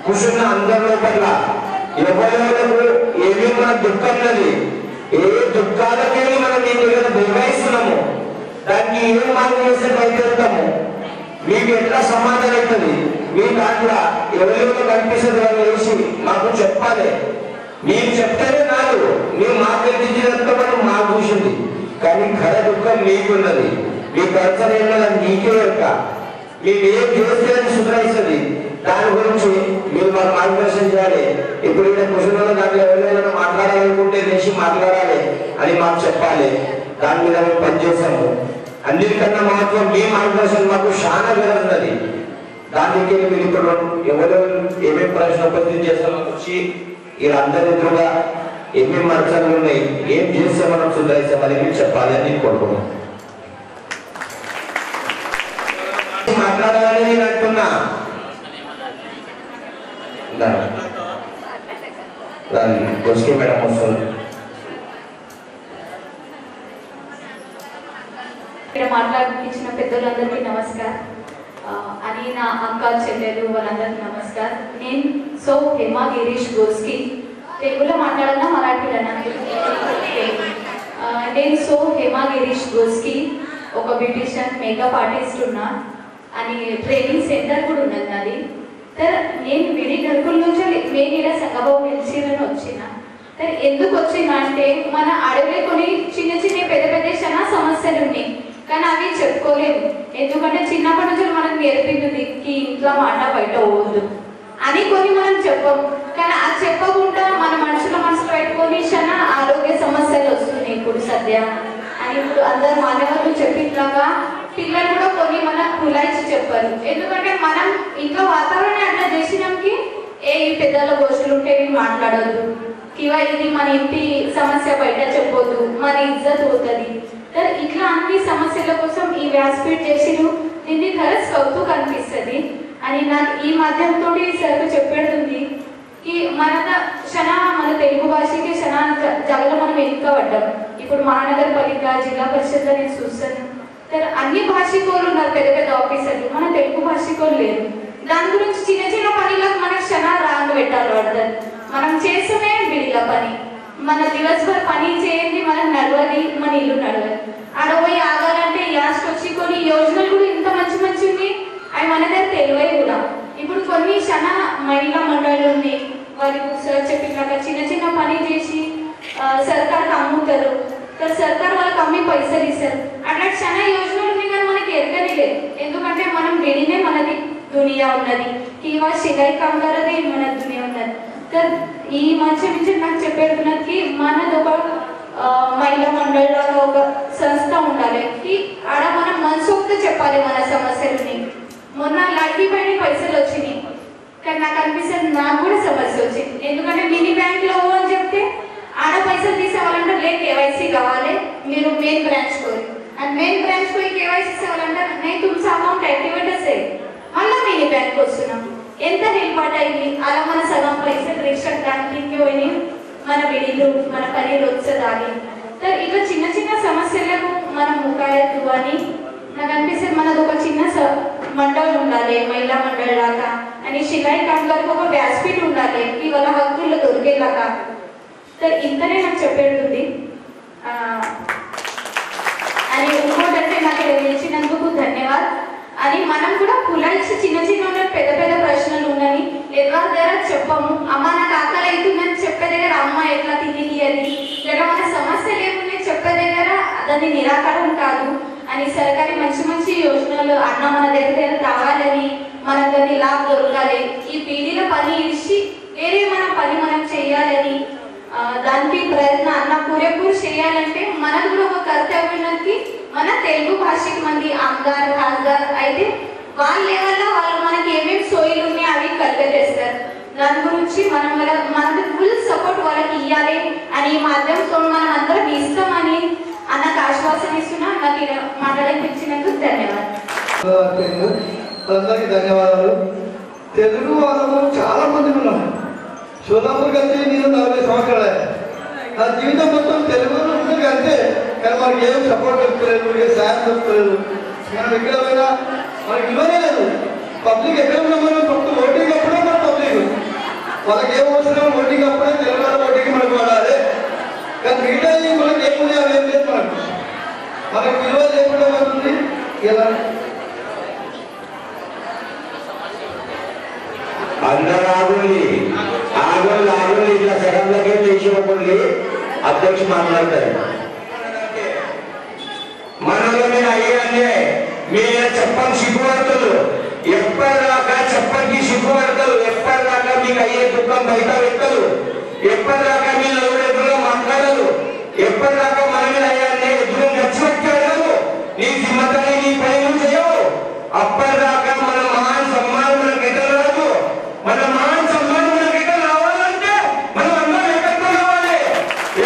కూర్చున్న అందరి లోపల ఎవరెవరకు ఏమేమి మన దుఃఖం ఉన్నది, ఏ దుఃఖాలకే మనం మీ దగ్గర నిర్వహిస్తున్నాము, దానికి ఏం మార్గం చేస్తే బయటెళ్తాము, మీకు ఎట్లా సమాధానం అవుతుంది, మీ దాంట్లో ఎవరెవరో కనిపిస్తుంది వాళ్ళు వేసి మాకు చెప్పాలి. మేము చెప్తేనే కాదు, మేము మాకు తెలిసినంత మనం మాకు చూసింది, కానీ ఘన దుఃఖం మీకున్నది, మీ కల్చర్ ఏమన్నది మీకే యొక్క మేము ఏం చేస్తే అది సుధరిస్తుంది. దాని గురించి మీరు మాకు మార్గదర్శనం చేయాలి. ఇప్పుడు ఇక్కడ కుటుంబంలో దాంట్లో ఎవరైనా మాట్లాడాలనుకుంటే దేశీ మాట్లాడాలి అని మాకు చెప్పాలి. దాని మీద మేము పనిచేసాము. అన్నిటికన్నా మాత్రం మీ మార్గదర్శనం మాకు చాలా ఉన్నది. దానికి మీరు ఇప్పుడు ఎవరెవరు ఏమేమి ప్రశ్న ఉపస్థితి చేస్తామో వచ్చి వీళ్ళందరి ఎదురుగా ఏమేమి మార్గాలు ఉన్నాయి, ఏం చేస్తే మనం సుధరిస్తామని మీరు చెప్పాలి అని నేను కోరుకున్నాను. మాట్లాడాలని నేను అంటున్నా. గొస్కే మేడం వస్తుంది. ఇక్కడ మాట్లాడించిన పెద్దలందరికీ నమస్కారం. అని నా అక్క చెల్లెలు వాళ్ళందరికీ నమస్కారం. నేను హేమా గిరీష్ గోస్కి, తెలుగులో మాట్లాడాలన్నా మరాఠీలోనా? నేను హేమా గిరీష్ గోస్కి ఒక బ్యూటిషియన్, మేకప్ ఆర్టిస్ట్ ఉన్నా అని ట్రైనింగ్ సెంటర్ కూడా ఉన్నది నాది. तर నేను విడి గడుకుల నుంచి నేను ఇలా సంగబాబు వెలిసిరని వచ్చిన. तर ఎందుకు వచ్చినా అంటే మన అడవిలో కొన్ని చిన్న చిన్న పెద్ద పెద్ద చాలా సమస్యలు ఉన్నాయి, కానీ అవి చెప్పుకోలేము. ఎందుకంటే చిన్నప్పటి నుంచి మనకు నేర్పింది కి ఇంట్లో మాట బయట పోవద్దు అని కొన్ని మనం చెప్పము. కానీ అది చెప్పకుండా మన మనసులో పెట్టుకొని చాలా ఆరోగ్య సమస్యలు వస్తున్నాయి ఇప్పుడు సద్య అని ఇప్పుడు అందరు మానవులు చెప్పిట్లాగా పిల్లలు కూడా కొన్ని మనం కులాయిచి చెప్పారు. ఎందుకంటే మనం ఇంట్లో వాతావరణం అట్లా చేసినాంకి ఈ పెద్దల గోష్ఠులు ఉంటే మాట్లాడొద్దు, కివా ఇది మన ఇంటి సమస్య బయట చెప్పొద్దు, మన ఇజ్జత్ పోతుంది. ఇట్లా అన్ని సమస్యల కోసం ఈ వ్యాసపీఠ్ చేసిరు. దీన్ని ఖరస్ కౌతుకు అనిపిస్తుంది అని నాకు ఈ మాధ్యమంతో సరికి చెప్పేది కి మన తెలుగు భాషకి క్షణ జగలో మనం వెనుకబడ్డాం. ఇప్పుడు మహానగరపాలిక జిల్లా పరిషత్లో నేను చూస్తాను, అన్ని భాషికోళ్ళు ఉన్నారు, పెద్ద పెద్ద ఆఫీసర్లు, మన తెలుగు భాషికోళ్ళు లేరు. దాని గురించి చిన్న చిన్న పనులకు మనకు క్షణ రాంగ్ పెట్టాలి పడతారు. మనం చేస్తూనే బిడిల పని, మన దివసభర్ పని చేయండి, మనం నడవాలి, మన ఇల్లు నడవాలి. ఆడపోయి ఆగాలంటే యాస్ట్ వచ్చి కొన్ని యోజనలు కూడా ఇంత మంచి మంచి ఉంది, అవి మన దగ్గర తెలివై కూడా. ఇప్పుడు కొన్ని క్షణ మహిళా మండళ్ళు ఉన్నాయి, వారికి సార్ చెప్పినాక చిన్న చిన్న పని చేసి సర్కార్కి అమ్ముతారు, సర్కార్ వాళ్ళకి అమ్మి పైసలు ఇస్తారు. అట్లా చాలా యోజనలు ఉన్నాయి, కానీ మనకి ఎరగని లేదు. ఎందుకంటే మనం విడినే మనది దునియా ఉన్నది, కివా సిగాయి కామగారదే మన దునియా ఉన్నది. ఈ మంచి నుంచి నాకు చెప్పేది మనది ఒక మహిళా మండలిలో ఒక సంస్థ ఉండాలి, ఆడ మనం మనసొక్త చెప్పాలి మన సమస్యలని. మొన్న లడ్డీ పైన పైసలు వచ్చినాయి, కానీ నాకు అనిపిస్తుంది నాకు కూడా సమస్య వచ్చింది. ఎందుకంటే మినీ బ్యాంక్లో అని చెప్తే ఆడ పైసలు తీసేవాళ్ళంటే లే కేవైసీ కావాలి, మీరు మెయిన్ బ్రాంచ్ కోరి అండ్ మెయిన్ బ్రాంచ్ పోయి కేవైసీ సేవాలంటే నేను తుమ్సా అకౌంట్ యాక్టివేట్ అయ్యి మళ్ళీ మినీ బ్యాంక్ వస్తున్నాం. ఎంత హెల్పాట్ అయింది. అలా మన సగం పైసలు రిజిస్టర్ బ్యాంకింగ్కి పోయి మన విడిలు మన పని వచ్చేదాన్ని. ఇట్లా చిన్న చిన్న సమస్యలకు మనం ముఖాయత్తు అని నాకు అనిపిస్తుంది. మనది ఒక చిన్న మండలి ఉండాలి, మహిళా మండలి లాగా అని శిలాయి కాంగారికి ఒక వ్యాసపీఠ ఉండాలి, ఇవాళ హక్కుల్లో దొరికేలాగా. ఇంతనే నాకు చెప్పేది అని. ఇంకోటంటే నాకు ఇక్కడ నిలిచినందుకు ధన్యవాద్ అని. మనం కూడా కులాయిచి చిన్న చిన్న పెద్ద పెద్ద ప్రశ్నలు ఉన్నాయి, ఎవరి దగ్గర చెప్పము. అమ్మ నాకు ఆకలి అవుతుందని చెప్పే దగ్గర అమ్మ ఎట్లా తిని అది లేదా మన సమస్యలు దాన్ని నిరాకరణ కాదు అని సర్కారీ మంచి మంచి యోజనలు అన్న మన దగ్గర రావాలని మనకు దాన్ని లాభ దొరకాలి. ఈ పీడీల పని ఇచ్చి వేరే మన పని మనం చేయాలని దానికి ప్రయత్నం అన్న పూరేపూరు చేయాలంటే మనకు కూడా ఒక కర్తవ్యానికి మన తెలుగు భాషకి మంది ఆమ్దార్ ఖాస్దార్ అయితే వాళ్ళ లెవెల్లో వాళ్ళు మనకి ఏమేమి సోయిలు ఉన్నాయి అవి కల్పెట్టేస్తారు. దాని గురించి మనకి ఫుల్ సపోర్ట్ వాళ్ళకి ఇవ్వాలి అని ఈ మాధ్యమంతో మనం అందరం ఇస్తామని అన్నకు ఆశ్వాసం ఇస్తున్నా. నాకు మాట్లాడించినందుకు ధన్యవాదాలు. అందరికీ ధన్యవాదాలు. తెలుగు వాళ్ళము చాలా మంది ఉన్నాము. సోలాపూర్కి వచ్చి నేను 40 సంవత్సరాలు. నా జీవితం మొత్తం తెలుగులో ఉంటుంది అంతే. కానీ మనకి ఏం సపోర్ట్ దొరుకుతలేదు, సాయం దొరుకుతలేదు. మనం ఎక్కడ పోయినా మనకి ఇవ్వనే లేదు. పబ్లిక్ ఎక్కడ ఉన్నా మనం ఫస్ట్ ఓటింగ్ అప్పుడే మన పబ్లిక్ వాళ్ళకి ఏం అవసరం ఓటింగ్ అప్పుడే తెలుగు ఓటింగ్ మనకు వాడాలి. కానీ మిగతా మనకి ఏముంది అవి ఏం లేదు. మనకి విలువ లేకుండా పడుతుంది. ఇలా అందరూ ఆగులు ఇట్లా సెకండ్లకే లేచిపోతుంది. అధ్యక్షుడు మాట్లాడతారు. మనలో మీరు అయ్యానే మీరు చెప్పని సిగ్గుపడతారు. ఎప్పటిదాకా చెప్పకి సిగ్గుపడతారు. ఎప్పటిదాకా మీకు అయ్యే దుఃఖం బయట పెట్టరు. ఎప్పటిదాకా మీరు నలుగురు మాట్లాడరు. ఎప్పటిదాకా మన మీద అయ్యానే ఎదురు నచ్చిపెట్టాడు. నీ జిమ్మతాన్ని నీ పని చేయవు. అప్పటిదాకా మన మాన్ సమ్మానం మనకి ఎక్కడ రాదు. మన మాన్ సమ్మానం మనకి ఎక్కడ రావాలంటే మనం అందరం ఏకత్ర రావాలి.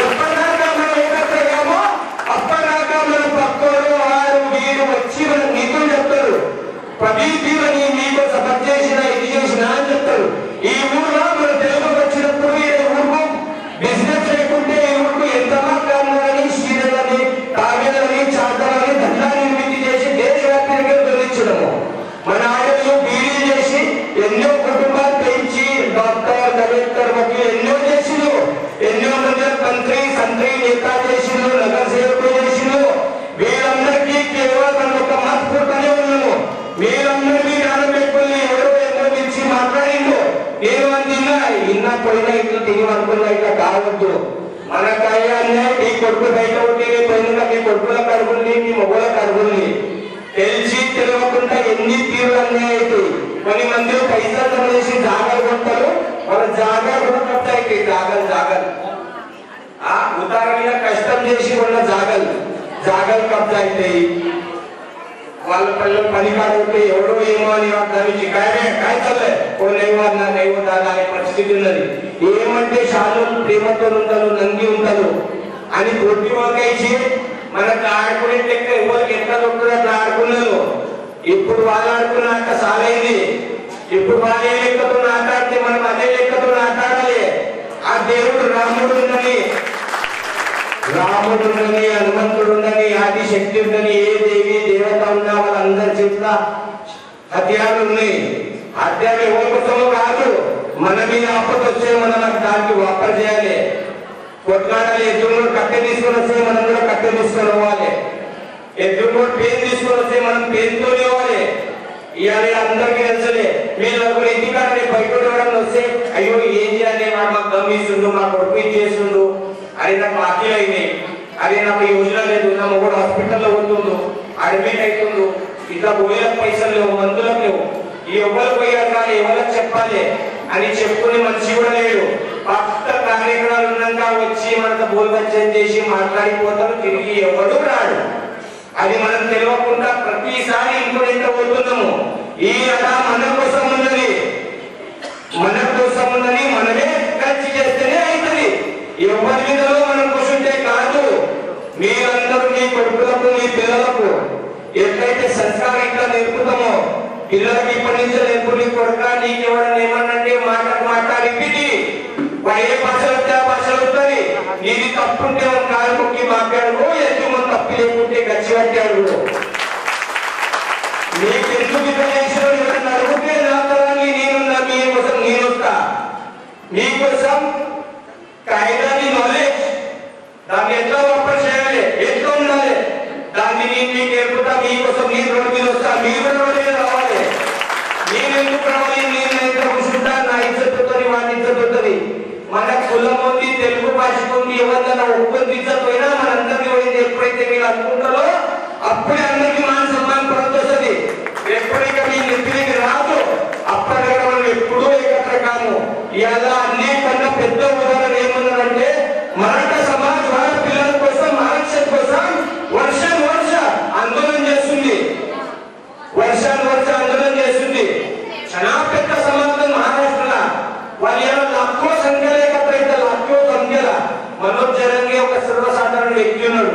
ఎప్పటిదాకా మనం ఏకత్రయ్యామో అప్పటిదాకా మన పక్కలు వారు వీరు వచ్చి మన నీతులు చెప్తారు. పవిత్రని మీకు సపోర్ట్ చేసిన ఇది చేసిన అని చెప్తారు. ఈ ఊళ్ళో మన తెలుగుకి వచ్చినప్పుడు ఈ ఊరుకు బిజినెస్ లేకుంటే ఈ ఊరుకు ఎంత మాట్లాడినారని శ్రీలని తాగేదని చాటాలని దండా నిర్మితి చేసి దేశవ్యాప్తంగా తొలగించడము. మన ఆడలు బీడీ చేసి ఎన్నో కుటుంబాలు పెంచి డాక్టర్ కలెక్టర్ వకీలు ఎన్నో చేసిను. ఎన్నో మంది మంత్రి సంత్రి నేత చేసిను. నగర సేవకులు చేసిను. వీళ్ళందరికీ కేవలం మనం ఒక మాత్రమే ఉన్నాము. మీరందరికీ జ్ఞానం పెట్టుకుని ఎవరో ఎన్నో పిలిచి మాట్లాడిండు. నేను అందిన్నా ఇన్న పోయినా ఇట్లా తిని అనుకున్నా ఇట్లా కావద్దు. మన కయ్యాన్నే మీ కొడుకు బయట ఉంటే పోయినా మీ కొడుకుల కడుగుంది మీ మొగల కడుగుంది. తెలిసి తెలియకుండా ఎన్ని తీరులు అన్నీ అవుతాయి. కొన్ని మంది పైసలు చేసి జాగాలు కొంటారు. వాళ్ళ జాగాలు కూడా కబ్జా అవుతాయి. జాగాలు ఉదాహరణ కష్టం చేసి ఉన్న జాగాలు కబ్జా అవుతాయి. వాళ్ళ పిల్లలు పని కాకపోతే ఎవడో ఏమో అని దానికి కాయతలే ఓ నైవో అనే పరిస్థితి ఉన్నది. ఏమంటే చాలా ప్రేమతో ఉంటారు, నంది ఉంటారు అని కొద్ది వంకాయించి మనకు ఆడుకునే లెక్క ఎవరికి ఎంత దొరుకుతుంది అట్లా ఆడుకున్నారు. ఇప్పుడు వాళ్ళు ఆడుకున్న ఆట సాలైంది. ఇప్పుడు వాళ్ళే లెక్కతో ఆట ఆడితే మనం అదే లెక్కతో ఆట ఆడాలి. ఆ దేవుడు రాముడు ఉందని హనుమంతుడు ఉందని ఆది శక్తి ఉందని ఏ దేవి దేవత ఉన్నా వాళ్ళందరి చేత హత్యాలు ఉన్నాయి. హత్యాలు ఎవరి కోసమో కాదు. మన మీద ఆపద వచ్చే మనం దానికి వాపర్ చేయాలి. కొట్లాడాలి. ఎదురు కట్టె తీసుకొని వస్తే మనం కూడా కట్టె తీసుకొని పోవాలి. ఎదురు పెయిన్ తీసుకొని వస్తే మనం పెయిన్తో ఇవ్వాలి. ఇవాళ అందరికీ తెలుసులే. మీరు నలుగురు ఇంటికాడ బయట ఎవరన్నా వస్తే అయ్యో ఏం చేయాలి, వాడు మాకు గమనిస్తుండు, మా కొడుకు ఇది చేస్తుండు, అది నాకు బాకీలు అయినాయి, అది నాకు యోజన లేదు, నా మొగుడు హాస్పిటల్లో ఉంటుండు, అడ్మిట్ అవుతుండు, ఇట్లా పోయేలకు పైసలు లేవు, మందులకు లేవు, ఈ ఎవరు పోయాక ఎవరికి చెప్పాలి అని చెప్పుకుని మనిషి కూడా లేడు. భక్త కార్యక్రమాలు ఉన్నాక వచ్చి మనతో బోల్బచ్చం చేసి మాట్లాడిపోతారు. తిరిగి ఎవడు రాడు. అది మనం తెలియకుండా ప్రతిసారి ఇంకోటి ఎంత పోతున్నాము. ఈ అలా మన కోసం ఉన్నది, మనమే ఖర్చు చేస్తేనే అవుతుంది. ఎవరి మీదలో మనం కూర్చుంటే కాదు. మీరందరూ మీ కొడుకులకు మీ పిల్లలకు ఎట్లయితే సంస్కారం ఇట్లా నేర్పుతామో పిల్లలకి ఇప్పటి నుంచే నేర్పుని కొడుక నీకు ఎవరైనా ఏమన్నంటే మాట్లాడి ఏ భాషలు వస్తే ఆ భాషలు వస్తుంది. నీది తప్పుంటే కాలు ముక్కి మాట్లాడు, ఎందుకు మనం తప్పు లేకుంటే గచ్చి పట్టాడు. మీకు ఎందుకు ఇతను అడిగితే నా తరాన్ని నేనున్నా, మీకోసం నేను వస్తా. మీకోసం కాయిదాని నాలెడ్జ్ దాన్ని ఎట్లా వాపర్ చేయాలి, ఎట్లా ఉండాలి, దాన్ని నేను మీకు నేర్పుతా. మీకోసం నేను రోడ్డు మీద వస్తా, మీరు రోడ్డు మీద రావాలి. నేను ఎందుకు రావాలి, నేను ఎంత కూర్చుంటా, నా ఇజ్జత్ ఉంటుంది, వాటి ఇజ్జత్ ఉంటుంది. మన కులం ఉంది, తెలుగు భాష ఉంది, ఎవరిదైనా ఒక్కరి ఇజ్జత్ పోయినా మనందరికీ పోయింది. ఎప్పుడైతే వీళ్ళందరూ అనే వ్యక్తి ఉన్నాడు.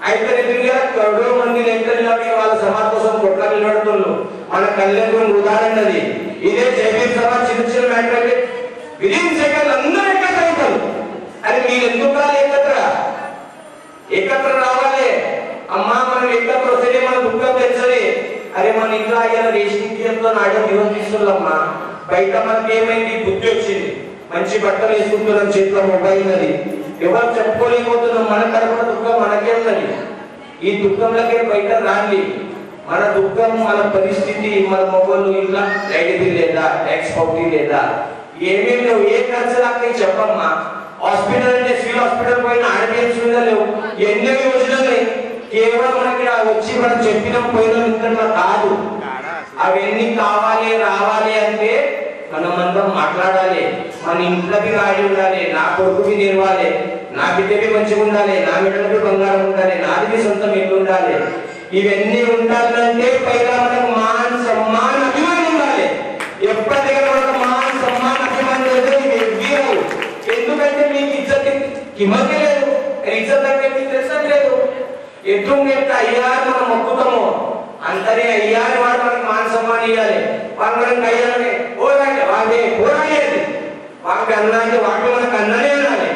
అయితే నిజంగా కరోడో మంది నేతలు నిలబడి వాళ్ళ సమాజం కోసం కొట్లా నిలబడుతున్నారు. మన కళ్యాణ్ ఉదాహరణ అది. ఇదే జైవీర్ సమాజ్ చిన్న చిన్న మ్యాటర్ అయితే విదిన్ సెకండ్ అందరూ ఎక్కడ అవుతారు. అది మీరు ఎందుకు ఏకత్ర రావాలి. అమ్మా మనం ఏకత్ర వస్తే మన దుఃఖం తెలుసది. అరే మన ఇంట్లో అయ్యాల రేషన్ బియ్యంతో నాడే నిర్వహిస్తున్నామ్మా. బయట మనకి ఏమైంది, బుద్ధి వచ్చింది, మంచి బట్టలు వేసుకుంటున్నాం, చేతిలో మొబైల్ అది, ఎవరు చెప్పుకోలేకపోతున్నాం. మన తరపున దుఃఖం మనకే ఉన్నది. ఈ దుఃఖంలోకి బయట రాండి. మన దుఃఖం, మన పరిస్థితి, మన మొబైల్ ఇంట్లో లైట్ బిల్ లేదా, ట్యాక్స్ పౌటీ లేదా, ఏమేమి లేవు, ఏ ఖర్చు లాగా చెప్పమ్మా. హాస్పిటల్ అంటే సివిల్ హాస్పిటల్ పోయిన ఆర్డినెన్స్ మీద లేవు, ఎన్నో యోజనలు కేవలం మనకి వచ్చి మనం చెప్పిన పోయిన ఇంట్లో కాదు. అవన్నీ కావాలి రావాలి అంటే మనమందరం మాట్లాడాలి. మన ఇంట్లోకి రాయి ఉండాలి, నా కొడుకుకి నేర్వాలి, నా బిడ్డకి మంచిగా ఉండాలి, నా బిడ్డలకి బంగారం ఉండాలి, నాది సొంతం ఇల్లు ఉండాలి. ఇవన్నీ ఉండాలంటే పైగా మనకు మాన్ సమ్మాన్ అభిమానం ఉండాలి. ఎప్పటికైనా మనకు మాన్ సమ్మాన్ అభిమానం లేదు. ఎందుకంటే మీకు ఇజ్జత్ కిమతి లేదు. ఇజ్జత్ అంటే మీకు తెలుసని లేదు. ఎదురు అయ్యా మనం మొక్కుతాము అంతనే అయ్యాని వాడు మనకి మాన సమ్మానం ఇవ్వాలి. వాళ్ళు మనకి అయ్యాలని పోరాడి వాళ్ళే పోరాడేది, వాళ్ళకి అన్నా అంటే వాటి మనకు అన్ననే అనాలి.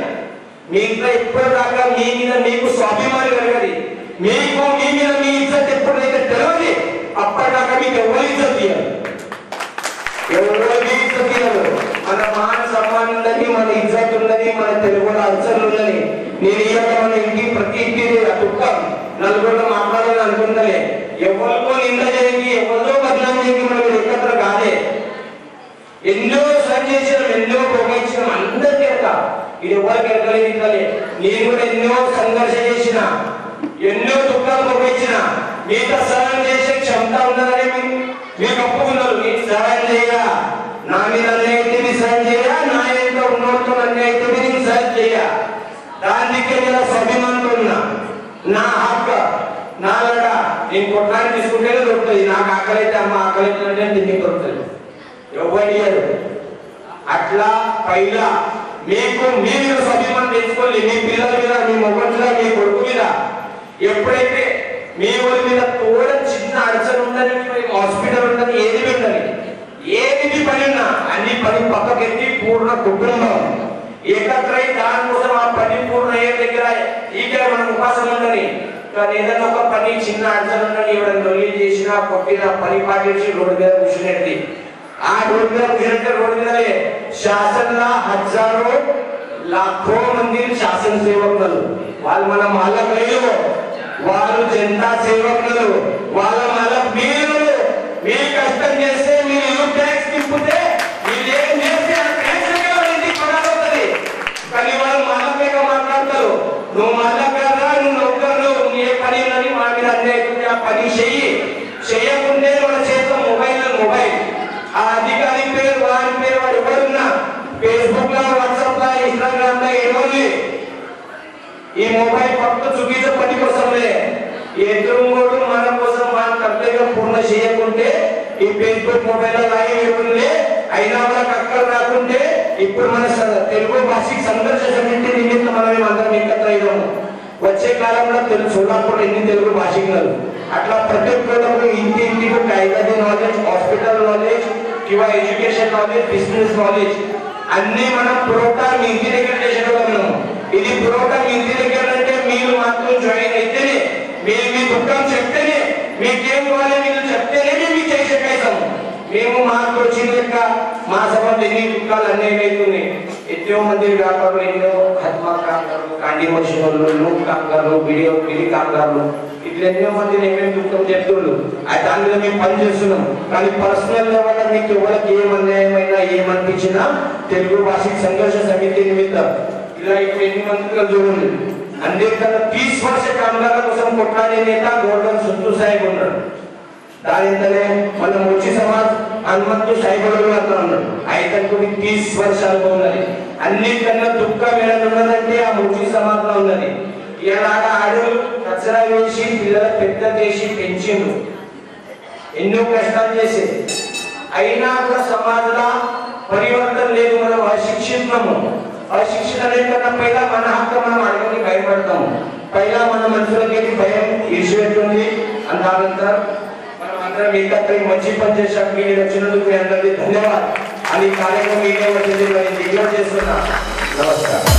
మీ ఇంట్లో ఇప్పటిదాకా మీ మీద మీకు స్వాభిమానం కలగది. మీకు మీ మీద మీ ఇజ్జత్ ఎప్పుడైతే తెలియదు అప్పటిదాకా మీకు ఎవరు ఇజ్జత్ ఇవ్వాలి, ఎవరు ఇజ్జత్ ఇవ్వరు. మన మాన సమ్మానం ఉన్నది, మన ఇజ్జత్ ఉన్నది, మన తెలుగు అర్చనలు ఉన్నది. నేను ఇవాళ మన ఇంటి ప్రతి ఇంటి దుఃఖం నలుగురిలో మాట్లాడాలని అనుకుంటలే. ఎవరికో నింద చేయండి, ఎవరితో బదనాం చేయండి, మనం ఎక్కత్ర కాదే. ఎన్నో సరి చేసినాం, ఎన్నో ప్రోగ్రాం అందరికీ ఎక్క ఇది ఎవరికి ఎక్కలేదు. ఇట్లనే నేను కూడా ఎన్నో సంఘర్ష చేసిన, ఎన్నో దుఃఖాలు ప్రోగించిన. మీతో సహాయం చేసే క్షమత ఉన్నదని మీకు ఒప్పుకున్నారు. మీకు సహాయం చేయగా నా మీద అన్యాయితే మీ సహాయం చేయా, నా ఇంట్లో ఉన్నోడితో అన్యాయితే నేను సహాయం చేయా. దానికి నేను స్వాభిమానంతో ఉన్నా. నా హక్కు నాలడ నేను కొట్లాడి తీసుకుంటేనే దొరుకుతుంది. నాకు ఆకలి అయితే అమ్మ ఆకలి అయితే తిండి దొరుకుతుంది, ఎవరు అట్లా. పైగా మీకు మీ మీద స్వాభిమానం తెచ్చుకోవాలి. మీ పిల్లల మీద, మీ మొబైల్ మీద, మీ కొడుకు మీద ఎప్పుడైతే మీ ఊరి మీద తోడ చిన్న అడచలు ఉందని, హాస్పిటల్ ఉందని, ఏది ఉందని, ఏది పని ఉన్నా అన్ని పని పక్కకెత్తి పూర్ణ కుటుంబం ఏకత్రై దానికోసం ఆ పని పూర్ణ అయ్యే దగ్గర ఈక మనం ఉపాసం ఉందని. కానీ ఏదైనా ఒక పని చిన్న అడచలు ఉందని ఎవరైనా రిలీజ్ చేసినా కొట్టిన పని పాటించి రోడ్డు మీద కూర్చునేది. ఆ రోడ్డు మీద కూర్చుంటే రోడ్డు మీదనే శాసనలా హజారో లాఖో మంది శాసన సేవకులు. వాళ్ళు మన మాలకు లేదు, వాళ్ళు జనతా సేవకులు, వాళ్ళ మాలకు మీరు. మీరు కష్టం చేస్తే, మీరు ఇల్లు ట్యాక్స్ తిప్పితే, మీరు ఏం చేస్తే ఆ ట్యాక్స్ ఇంటికి కొనాలవుతుంది. కానీ వాళ్ళు మాలపేగా మాట్లాడతారు. నువ్వు మాలకారా, నువ్వు నౌకర్లు, నీ పని ఉన్నది, మా మీద అన్యాయం, ఆ పని చెయ్యకుంటే మన చేతిలో మొబైల్ ఆ అధికారి పేరు, వారి పేరు, వాడు ఎవరున్నా ఫేస్బుక్ లో, వాట్సాప్ లో, ఇన్స్టాగ్రామ్ లో ఏమోది ఈ మొబైల్ పక్క చూపించే పని కోసంలే. ఎదురుగోడు మన కోసం మన కర్తవ్యం పూర్ణ చేయకుంటే ఈ ఫేస్బుక్ మొబైల్ లైవ్ ఇవ్వలే అయినా మనకు అక్కడ రాకుంటే ఇప్పుడు మన తెలుగు భాషకి సంఘర్ష సమితి నిమిత్తం మనం అందరం ఏకత్ర అయ్యాము. వచ్చే కాలంలో చూడకుండా ఎన్ని తెలుగు భాషికులు అట్లా ప్రతి ఒక్కరు ఇంటికి కాయిదాది నాలెడ్జ్, హాస్పిటల్ నాలెడ్జ్ किंवा ఎడ్యుకేషన్ నాలెడ్జ్, బిజినెస్ నాలెడ్జ్ అన్ని మనం ప్రోగ్రామ్ మీ ఇంటి దగ్గర చేసేవాళ్ళం. ఇది ప్రోగ్రామ్ మీ ఇంటి దగ్గర అంటే మీరు మాత్రం జాయిన్ అయితేనే, మీరు మీ దుఃఖం చెప్తేనే, మీకేం కావాలి మీరు చెప్తేనే మేము చేసే కైసాం. మేము మాకు వచ్చిన లెక్క మా సభలో ఎన్ని దుఃఖాలు అన్యాయం అవుతున్నాయి. ఎంతో మంది వ్యాపారులు, ఎన్నో హత్మా కాంగారులు, కాండి మనుషులు, నూక్ కాంగారులు, బిడి కాంగారులు, ఇట్లా ఎన్నో మందిని ఏమేమి దుఃఖం చెప్తున్నారు. దాని మీద మేము పని చేస్తున్నాం. కానీ పర్సనల్ లెవెల్ మీకు ఎవరికి ఏం అన్యాయమైనా ఏమనిపించినా తెలుగు భాషకి సంఘర్ష సమితి నిమిత్తం ఇలా ఇప్పుడు ఎన్ని మందిగా చూడండి. అంతేకాదు 30 वर्ष కామగారుల కోసం కొట్లాడే నేత గోల్డెన్ సుందూ సాహెబ్ ఉన్నాడు. దానింతనే మన ముచ్చి సమాజ్ హనుమంతు సాయిబుడు అతను ఉన్నాడు. ఆయనకు 30 वर्ष అనుభవం ఉన్నది. అన్నిటికన్నా దుఃఖం ఏదన్నదంటే ఆ ముచ్చి సమాజ్ లో ఉన్నది. ఇలా ఆడలు కచరా వేసి పిల్లల పెద్ద చేసి పెంచిండు, ఎన్నో కష్టాలు చేసి అయినా కూడా సమాజంలో పరివర్తన లేదు. మనం అశిక్షితము, అశిక్షిత లేకుండా పైగా మన హక్కు మనం అడగని భయపడతాము. विषय दानंतर మనం అందరం एकत्र మంచి పని చేశాక మీరు వచ్చినందుకు మీ అందరికీ ధన్యవాదాలు అని కార్యక్రమం మీడియా వచ్చేది నేను డిక్లేర్ చేస్తున్నా నమస్కారం